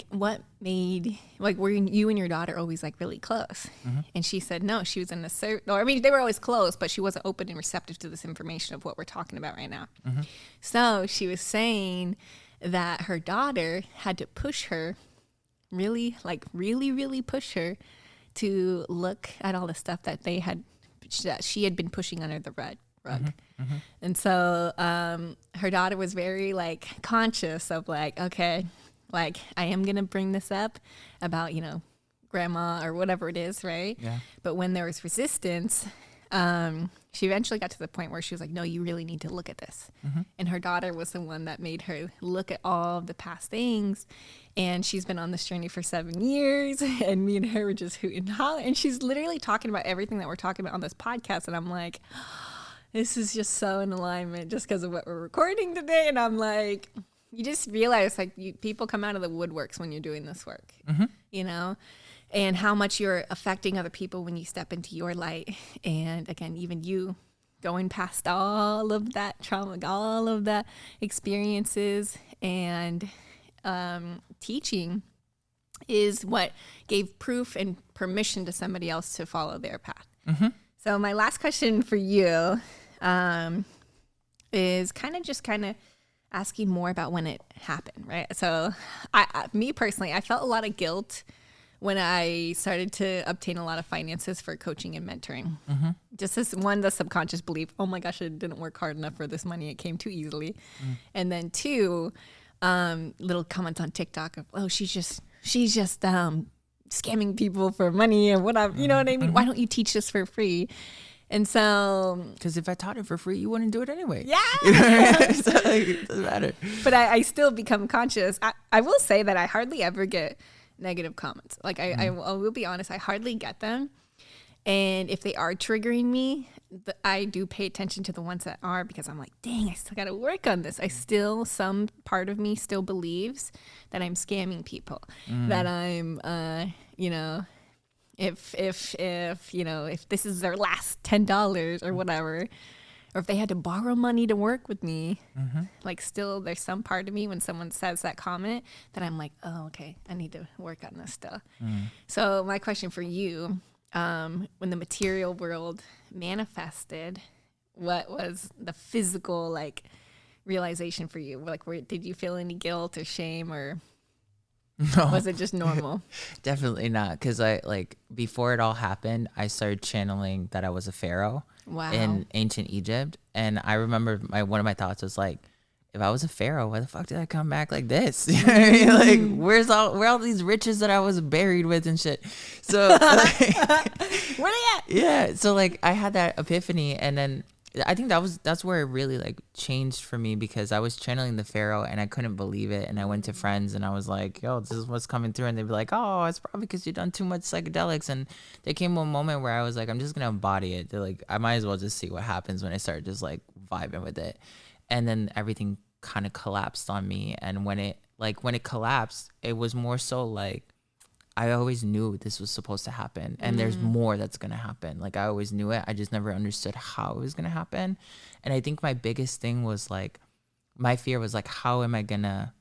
what made, like, were you and your daughter always, like, really close? And she said, no, she was in a I mean, they were always close, but she wasn't open and receptive to this information of what we're talking about right now. So she was saying that her daughter had to push her, really push her to look at all the stuff that she had been pushing under the rug. And so her daughter was very, like, conscious of, like, okay, like, I am going to bring this up about, you know, grandma or whatever it is, right? Yeah. But when there was resistance, she eventually got to the point where she was like, no, you really need to look at this. And her daughter was the one that made her look at all of the past things. And she's been on this journey for 7 years. And me and her were just hooting and hollering. And she's literally talking about everything that we're talking about on this podcast. And I'm like, this is just so in alignment just because of what we're recording today. And I'm like, you just realize, like, people come out of the woodworks when you're doing this work, you know, and how much you're affecting other people when you step into your light. And again, even you going past all of that trauma, all of that experiences, and teaching is what gave proof and permission to somebody else to follow their path. So my last question for you is kind of asking more about when it happened, right? So me personally, I felt a lot of guilt when I started to obtain a lot of finances for coaching and mentoring. Just as one, the subconscious belief, oh my gosh, I didn't work hard enough for this money. It came too easily. And then two, little comments on TikTok of, oh, she's just scamming people for money and whatever, you know what I mean? Why don't you teach this for free? And so, because if I taught it for free, you wouldn't do it anyway. Yeah. So, like, it doesn't matter. But I still become conscious. I will say that I hardly ever get negative comments. Like, I will be honest, I hardly get them. And if they are triggering me, I do pay attention to the ones that are, because I'm like, dang, I still got to work on this. Some part of me still believes that I'm scamming people, that I'm, you know, if this is their last $10 or whatever, or if they had to borrow money to work with me, like, still there's some part of me when someone says that comment that I'm like, oh, okay, I need to work on this still. So my question for you, when the material world manifested, what was the physical, like, realization for you? Like, did you feel any guilt or shame, or No. was it just normal? Definitely not. Because before it all happened, I started channeling that I was a pharaoh in ancient Egypt. And I remember one of my thoughts was like, if I was a pharaoh, why the fuck did I come back like this? You know what I mean? Like, where are all these riches that I was buried with and shit? So, Where they at? Yeah. So, like, I had that epiphany, and then I think that's where it really, like, changed for me, because I was channeling the pharaoh and I couldn't believe it. And I went to friends and I was like, yo, this is what's coming through. And they'd be like, oh, it's probably because you've done too much psychedelics. And there came a moment where I was like, I'm just going to embody it. They're like, I might as well just see what happens when I start just, like, vibing with it. And then everything kind of collapsed on me. And when it collapsed, it was more so like, I always knew this was supposed to happen, and there's more that's going to happen. Like, I always knew it. I just never understood how it was going to happen. And I think my biggest thing was, like, my fear was, like, how am I going to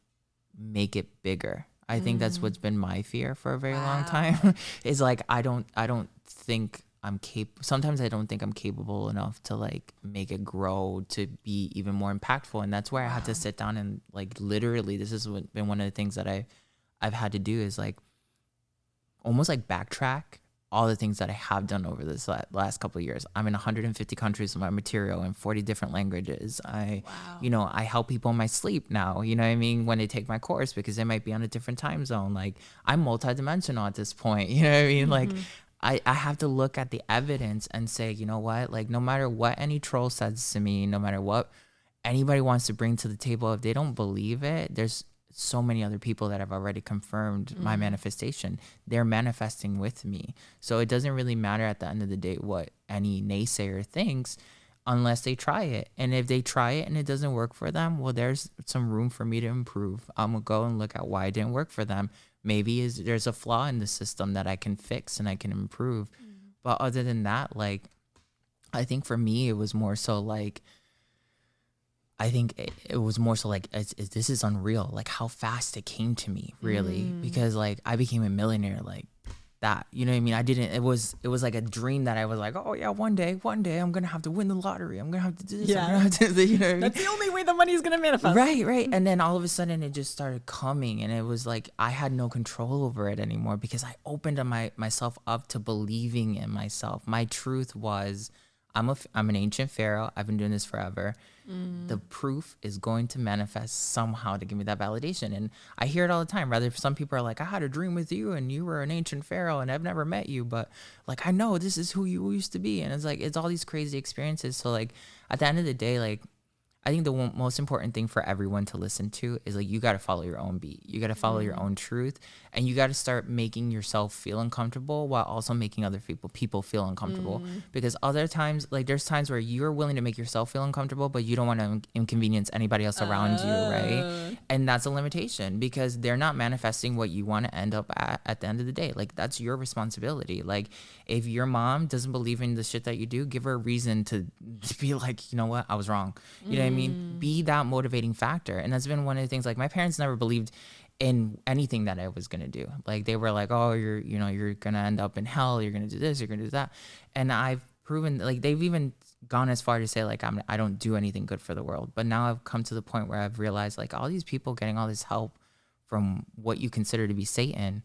make it bigger? I think that's what's been my fear for a very long time. Is like, I don't think I'm capable. Sometimes I don't think I'm capable enough to, like, make it grow to be even more impactful. And that's where I had to sit down and, like, literally, this has been one of the things that I've had to do, is, like, almost, like, backtrack all the things that I have done over this last couple of years. I'm in 150 countries with my material in 40 different languages. I help people in my sleep now, you know what I mean, when they take my course, because they might be on a different time zone. Like, I'm multidimensional at this point, you know what I mean? Like, I have to look at the evidence and say, you know what, like, no matter what any troll says to me, no matter what anybody wants to bring to the table, if they don't believe it, there's so many other people that have already confirmed my manifestation. They're manifesting with me. So it doesn't really matter at the end of the day what any naysayer thinks. unless they try it. And if they try it and it doesn't work for them, well, there's some room for me to improve. I'm going to go and look at why it didn't work for them. Maybe there's a flaw in the system that I can fix and I can improve. But other than that, like, I think for me, it was more so like, I think it was more so like, this is unreal. Like how fast it came to me, really, because like I became a millionaire like that. You know what I mean? It was like a dream that I was like, oh yeah, one day I'm going to have to win the lottery. I'm going to have to do this. Yeah. I'm gonna have to do this, you know what I mean? That's the only way the money is going to manifest. Right. And then all of a sudden it just started coming, and it was like I had no control over it anymore because I opened myself up to believing in myself. My truth was, I'm an ancient pharaoh. I've been doing this forever. The proof is going to manifest somehow to give me that validation. And I hear it all the time. Rather, some people are like, I had a dream with you and you were an ancient pharaoh and I've never met you, but like, I know this is who you used to be. And it's like, it's all these crazy experiences. So like at the end of the day, like, I think the most important thing for everyone to listen to is like, you got to follow your own beat. You got to follow your own truth, and you got to start making yourself feel uncomfortable while also making other people feel uncomfortable. Because other times, like there's times where you're willing to make yourself feel uncomfortable, but you don't want to inconvenience anybody else around you, right? And that's a limitation because they're not manifesting what you want to end up at the end of the day. Like that's your responsibility. Like if your mom doesn't believe in the shit that you do, give her a reason to be like, you know what, I was wrong. You know what I mean? Be that motivating factor. And that's been one of the things, like my parents never believed in anything that I was going to do. Like they were like, oh, you're going to end up in hell. You're going to do this, you're going to do that. And I've proven, like they've even gone as far to say like, I don't do anything good for the world. But now I've come to the point where I've realized like all these people getting all this help from what you consider to be Satan,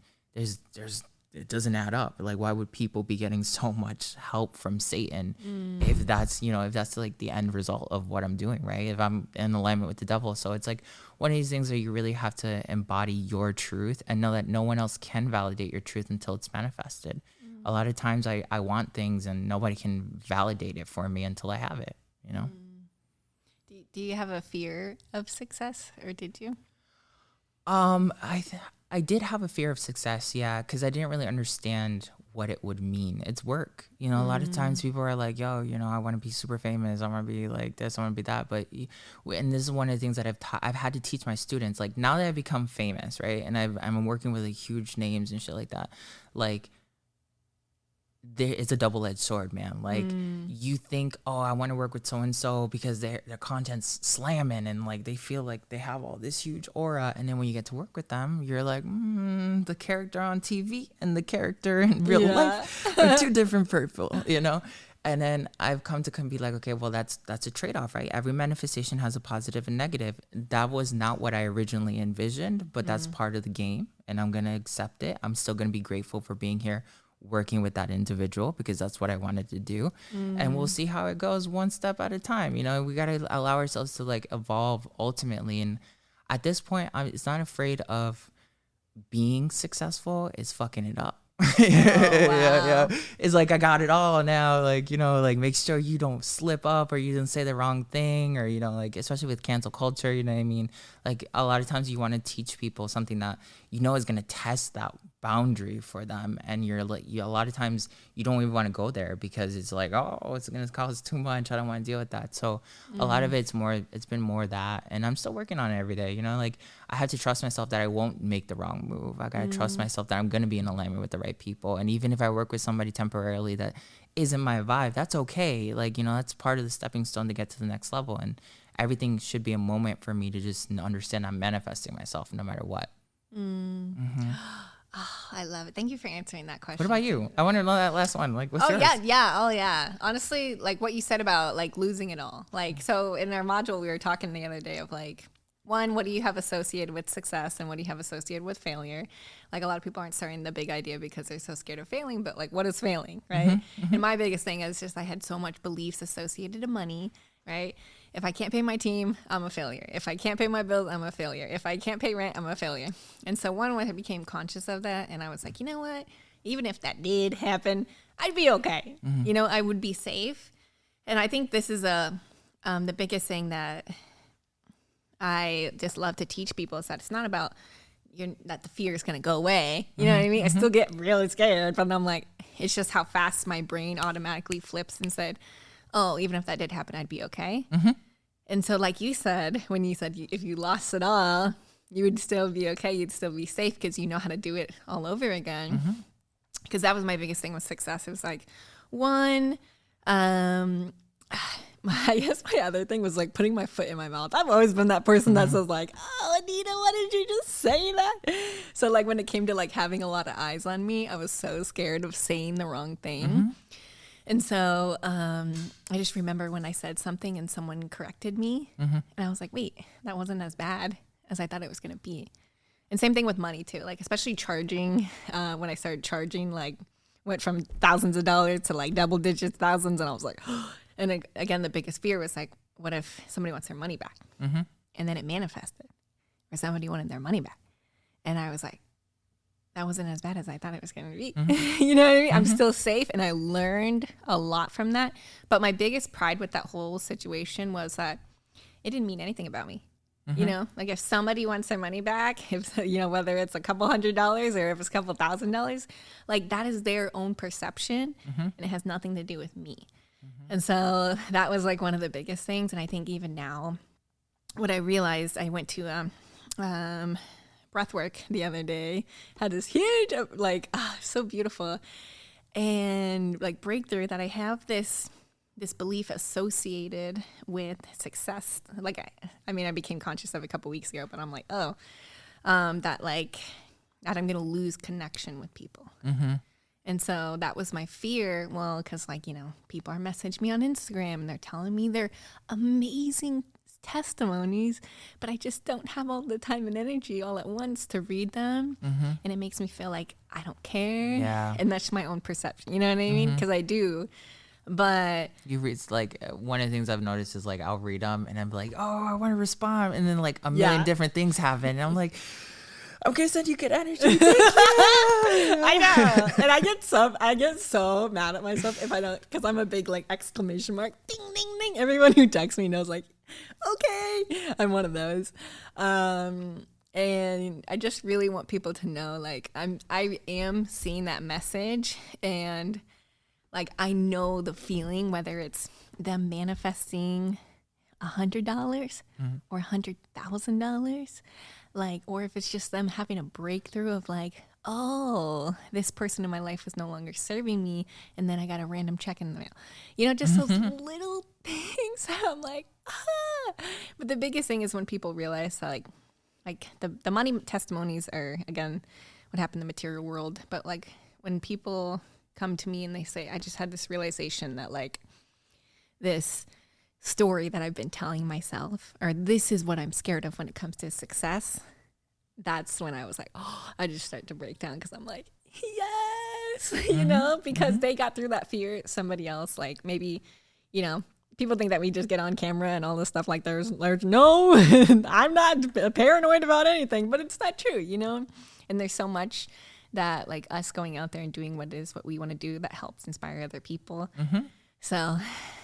it doesn't add up. Like, why would people be getting so much help from Satan if that's like the end result of what I'm doing, right? If I'm in alignment with the devil. So it's like one of these things where you really have to embody your truth and know that no one else can validate your truth until it's manifested. A lot of times I want things and nobody can validate it for me until I have it, you know? Do you have a fear of success, or did you? I did have a fear of success, yeah, because I didn't really understand what it would mean. It's work. You know, a lot of times people are like, yo, you know, I want to be super famous. I want to be like this. I want to be that. But, and this is one of the things that I've had to teach my students. Like now that I've become famous, right, and I'm working with like huge names and shit like that, like, it's a double-edged sword, man. Like you think, oh, I want to work with so-and-so because their content's slamming and like they feel like they have all this huge aura, and then when you get to work with them, you're like, the character on TV and the character in real life are two different people, you know? And then I've come to be like, okay, well, that's a trade-off, right? Every manifestation has a positive and negative. That was not what I originally envisioned, but that's part of the game, and I'm gonna accept it. I'm still gonna be grateful for being here working with that individual because that's what I wanted to do. And we'll see how it goes one step at a time. You know, we got to allow ourselves to like evolve ultimately. And at this point, it's not afraid of being successful, it's fucking it up. Yeah. It's like I got it all now. Like, you know, like make sure you don't slip up or you don't say the wrong thing, or, you know, like especially with cancel culture, you know what I mean? Like a lot of times you want to teach people something that you know is going to test that boundary for them, and you're like, a lot of times you don't even want to go there because it's like, oh, it's going to cause too much, I don't want to deal with that. So a lot of it's been more that, and I'm still working on it every day, you know, like I have to trust myself that I won't make the wrong move. I gotta trust myself that I'm going to be in alignment with the right people. And even if I work with somebody temporarily that isn't my vibe, that's okay. Like, you know, that's part of the stepping stone to get to the next level, and everything should be a moment for me to just understand I'm manifesting myself no matter what. Oh, I love it. Thank you for answering that question. What about you? I want to know that last one. Like, what's yours? Yeah. Honestly, like what you said about like losing it all. Like, so in our module, we were talking the other day of like, one, what do you have associated with success and what do you have associated with failure? Like a lot of people aren't starting the big idea because they're so scared of failing, but like what is failing, right? And my biggest thing is just I had so much beliefs associated to money, right? If I can't pay my team, I'm a failure. If I can't pay my bills, I'm a failure. If I can't pay rent, I'm a failure. And so when I became conscious of that, and I was like, you know what? Even if that did happen, I'd be okay. You know, I would be safe. And I think this is the biggest thing that I just love to teach people is that it's not about that the fear is going to go away. You know what I mean? I still get really scared, but I'm like, it's just how fast my brain automatically flips and said, oh, even if that did happen, I'd be okay. Mm-hmm. And so like you said, when you said if you lost it all, you would still be okay. You'd still be safe because you know how to do it all over again. Because that was my biggest thing with success. It was like, one, I guess my other thing was like putting my foot in my mouth. I've always been that person that says like, oh, Anita, why did you just say that? So like when it came to like having a lot of eyes on me, I was so scared of saying the wrong thing. And so I just remember when I said something and someone corrected me and I was like, wait, that wasn't as bad as I thought it was going to be. And same thing with money too, like especially charging. When I started charging, like went from thousands of dollars to like double digits, thousands. And I was like, and again, the biggest fear was like, what if somebody wants their money back? And then it manifested or somebody wanted their money back. And I was like, that wasn't as bad as I thought it was going to be. You know what I mean? I'm still safe. And I learned a lot from that. But my biggest pride with that whole situation was that it didn't mean anything about me. You know, like if somebody wants their money back, if, you know, whether it's a couple $100s or if it's a couple $1,000s, like that is their own perception and it has nothing to do with me. And so that was like one of the biggest things. And I think even now, what I realized, I went to breathwork the other day, had this huge, like, so beautiful and like breakthrough that I have this belief associated with success. Like, I mean, I became conscious of it a couple weeks ago, but I'm like, that I'm going to lose connection with people. And so that was my fear. Well, because like, you know, people are messaging me on Instagram and they're telling me they're amazing testimonies, but I just don't have all the time and energy all at once to read them. And it makes me feel like I don't care. Yeah. And that's my own perception. You know what I mean? Because I do. But you read, like, one of the things I've noticed is like I'll read them and I'm like, oh, I want to respond, and then like a million different things happen and I'm like, I'm gonna send you good energy. Thank you. I know. And I get so mad at myself if I don't, because I'm a big like exclamation mark, ding, ding, ding. Everyone who texts me knows like, okay, I'm one of those. And I just really want people to know, like, I am seeing that message, and like, I know the feeling, whether it's them manifesting $100 or $100,000, like, or if it's just them having a breakthrough of like, oh, this person in my life is no longer serving me, and then I got a random check in the mail. You know, just those little things that I'm like, But the biggest thing is when people realize that like the money testimonies are, again, what happened in the material world. But like when people come to me and they say, I just had this realization that like this story that I've been telling myself, or this is what I'm scared of when it comes to success, that's when I was like, oh, I just start to break down, because I'm like, yes, you know, because they got through that fear. Somebody else, like maybe, you know, people think that we just get on camera and all this stuff. Like there's no, I'm not paranoid about anything, but it's not true, you know? And there's so much that like us going out there and doing what we want to do that helps inspire other people. So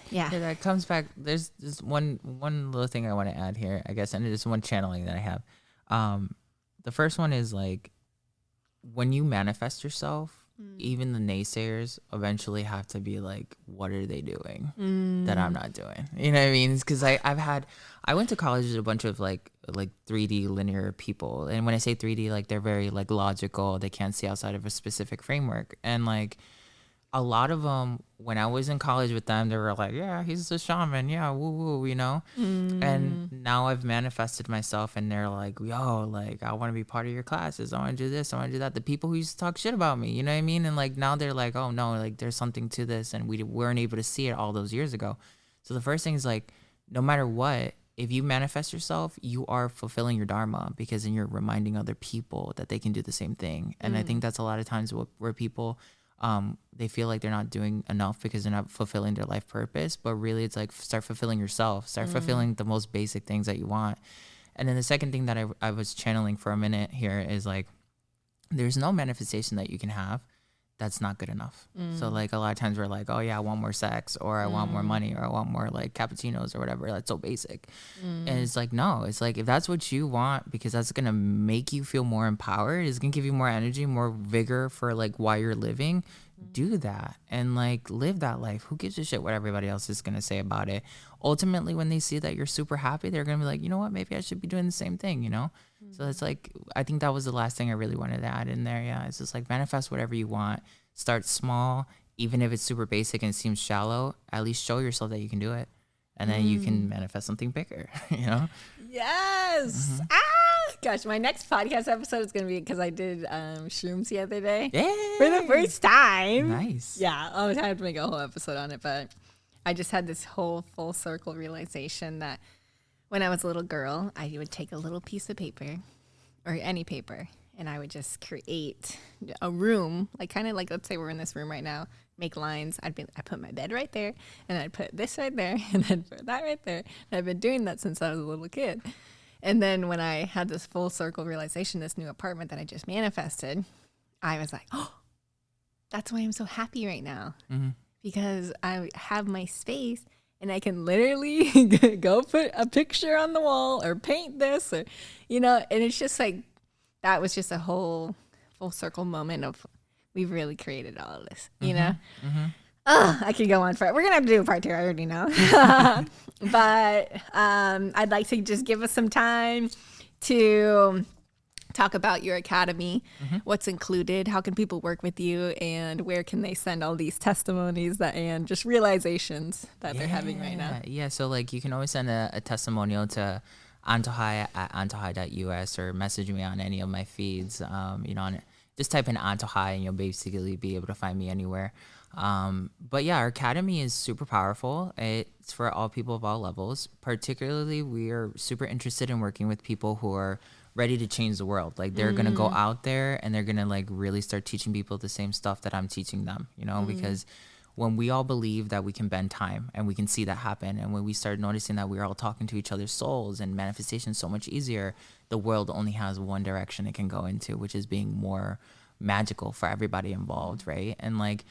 yeah, that comes back. There's one little thing I want to add here, I guess, and it's one channeling that I have. The first one is like, when you manifest yourself, even the naysayers eventually have to be like, what are they doing that I'm not doing? You know what I mean? Because I went to college with a bunch of like 3D linear people. And when I say 3D, like they're very like logical. They can't see outside of a specific framework. And like a lot of them, when I was in college with them, they were like, yeah, he's a shaman. Yeah, woo woo, you know? And now I've manifested myself and they're like, yo, like, I want to be part of your classes. I want to do this. I want to do that. The people who used to talk shit about me, you know what I mean? And like, now they're like, oh no, like there's something to this. And we weren't able to see it all those years ago. So the first thing is like, no matter what, if you manifest yourself, you are fulfilling your dharma, because then you're reminding other people that they can do the same thing. And I think that's a lot of times where people, they feel like they're not doing enough because they're not fulfilling their life purpose. But really it's like, start fulfilling yourself, start fulfilling the most basic things that you want. And then the second thing that I was channeling for a minute here is like, there's no manifestation that you can have that's not good enough. So like a lot of times we're like, oh yeah, I want more sex, or I want more money, or I want more like cappuccinos or whatever. That's so basic. And it's like, no, it's like, if that's what you want, because that's going to make you feel more empowered, it's going to give you more energy, more vigor for like why you're living, do that and like live that life. Who gives a shit what everybody else is going to say about it? Ultimately, when they see that you're super happy, they're going to be like, you know what, maybe I should be doing the same thing, you know? So it's like, I think that was the last thing I really wanted to add in there. Yeah. It's just like, manifest whatever you want. Start small, even if it's super basic and seems shallow, at least show yourself that you can do it. And then you can manifest something bigger, you know? Yes. Gosh, my next podcast episode is going to be, because I did shrooms the other day. Yeah. For the first time. Nice. Yeah, I would have to make a whole episode on it, but I just had this whole full circle realization that when I was a little girl, I would take a little piece of paper, or any paper, and I would just create a room, like kind of like, let's say we're in this room right now, make lines. I put my bed right there, and I'd put this right there, and then put that right there. And I've been doing that since I was a little kid. And then when I had this full circle realization, this new apartment that I just manifested, I was like, oh, that's why I'm so happy right now. Because I have my space, and I can literally go put a picture on the wall or paint this, or, you know, and it's just like, that was just a whole full circle moment of, we've really created all of this, you know? Oh, I could go on for it. We're going to have to do a part 2, I already know. But I'd like to just give us some time to talk about your academy, what's included, how can people work with you, and where can they send all these testimonies and just realizations that they're having right now. Yeah, so like you can always send a testimonial to Antojai at antojai.us, or message me on any of my feeds. You know, just type in Antojai and you'll basically be able to find me anywhere. But yeah, our academy is super powerful. It's for all people of all levels. Particularly, we are super interested in working with people who are ready to change the world. Like they're going to go out there and they're going to like really start teaching people the same stuff that I'm teaching them, you know, because when we all believe that we can bend time, and we can see that happen, and when we start noticing that we're all talking to each other's souls, and manifestation is so much easier, the world only has one direction it can go into, which is being more magical for everybody involved, right? And like,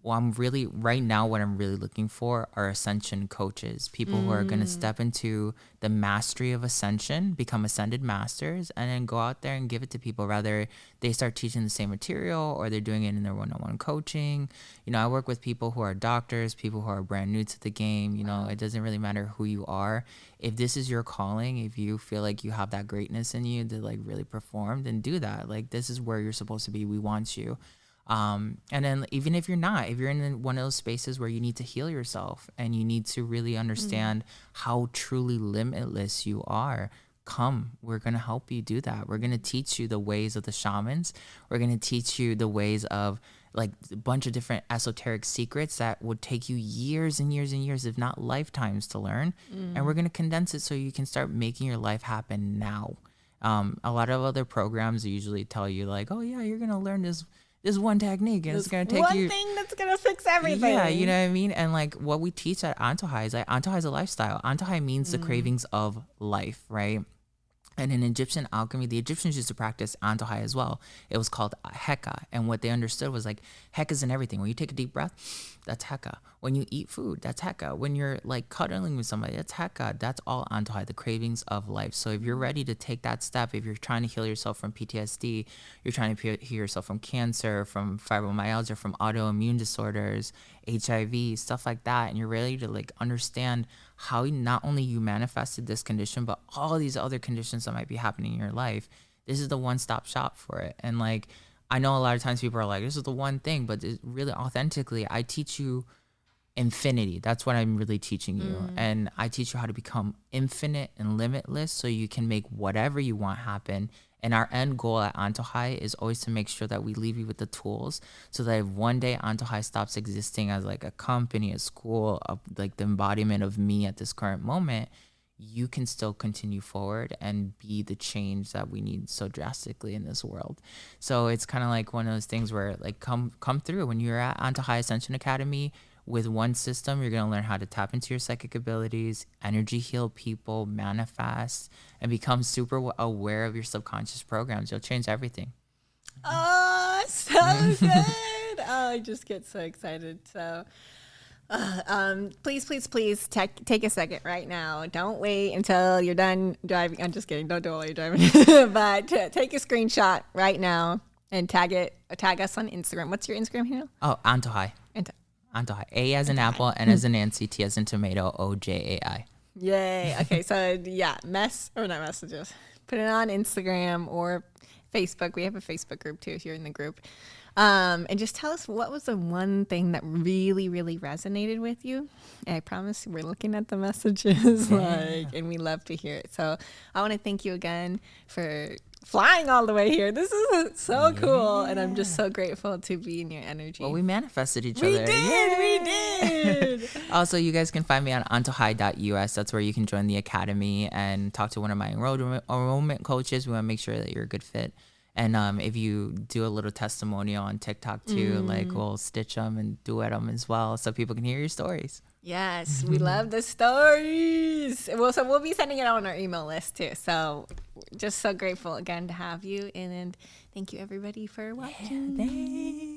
well, I'm really, right now, what I'm really looking for are ascension coaches, people who are going to step into the mastery of ascension, become ascended masters, and then go out there and give it to people. Rather, they start teaching the same material, or they're doing it in their one-on-one coaching. You know, I work with people who are doctors, people who are brand new to the game. You know, it doesn't really matter who you are. If this is your calling, if you feel like you have that greatness in you to like really perform, then do that. Like, this is where you're supposed to be. We want you. And then even if you're not, if you're in one of those spaces where you need to heal yourself and you need to really understand how truly limitless you are, we're going to help you do that. We're going to teach you the ways of the shamans. We're going to teach you the ways of like a bunch of different esoteric secrets that would take you years and years and years, if not lifetimes, to learn. And we're going to condense it so you can start making your life happen now. A lot of other programs usually tell you like, oh yeah, you're going to learn this one technique, and it's going to take you one thing that's going to fix everything. Yeah, you know what I mean? And like what we teach at Antojai is like, Antojai is a lifestyle. Antojai means the cravings of life, right? And in Egyptian alchemy, the Egyptians used to practice Antojai as well. It was called Heka. And what they understood was like, Heka's in everything. When you take a deep breath, that's Heka. When you eat food, that's Heka. When you're like cuddling with somebody, that's Heka. That's all Antojai, the cravings of life. So if you're ready to take that step, if you're trying to heal yourself from PTSD, you're trying to heal yourself from cancer, from fibromyalgia, from autoimmune disorders, HIV, stuff like that, and you're ready to like understand how not only you manifested this condition, but all these other conditions that might be happening in your life, this is the one-stop shop for it. And like, I know a lot of times people are like, this is the one thing, but really authentically, I teach you infinity. That's what I'm really teaching you. And I teach you how to become infinite and limitless so you can make whatever you want happen. And our end goal at Antojai is always to make sure that we leave you with the tools so that if one day Antojai stops existing as like a company, a school, like the embodiment of me at this current moment, you can still continue forward and be the change that we need so drastically in this world. So it's kind of like one of those things where like come through. When you're at Antojai Ascension Academy, with one system, you're going to learn how to tap into your psychic abilities, energy heal people, manifest, and become super aware of your subconscious programs. You'll change everything. Oh, so good. I just get so excited. So please take a second right now. Don't wait until you're done driving. I'm just kidding. Don't do it while you're driving. But take a screenshot right now and tag us on Instagram. What's your Instagram handle? Oh, Antojai. Antojai. A as in apple, N as in Nancy, T as in tomato, OJAI. Yay. Okay, so yeah, not messages. Put it on Instagram or Facebook. We have a Facebook group too if you're in the group. And just tell us what was the one thing that really, really resonated with you. And I promise we're looking at the messages and we love to hear it. So I want to thank you again for flying all the way here. This is so cool. And I'm just so grateful to be in your energy. Well, we manifested each other. We did. Also, you guys can find me on antojai.us. That's where you can join the academy and talk to one of my enrollment coaches. We want to make sure that you're a good fit. And if you do a little testimonial on TikTok too, like we'll stitch them and duet them as well so people can hear your stories. Yes, we love the stories. Well, so we'll be sending it out on our email list too. So just so grateful again to have you. And thank you everybody for watching. Yeah, thanks.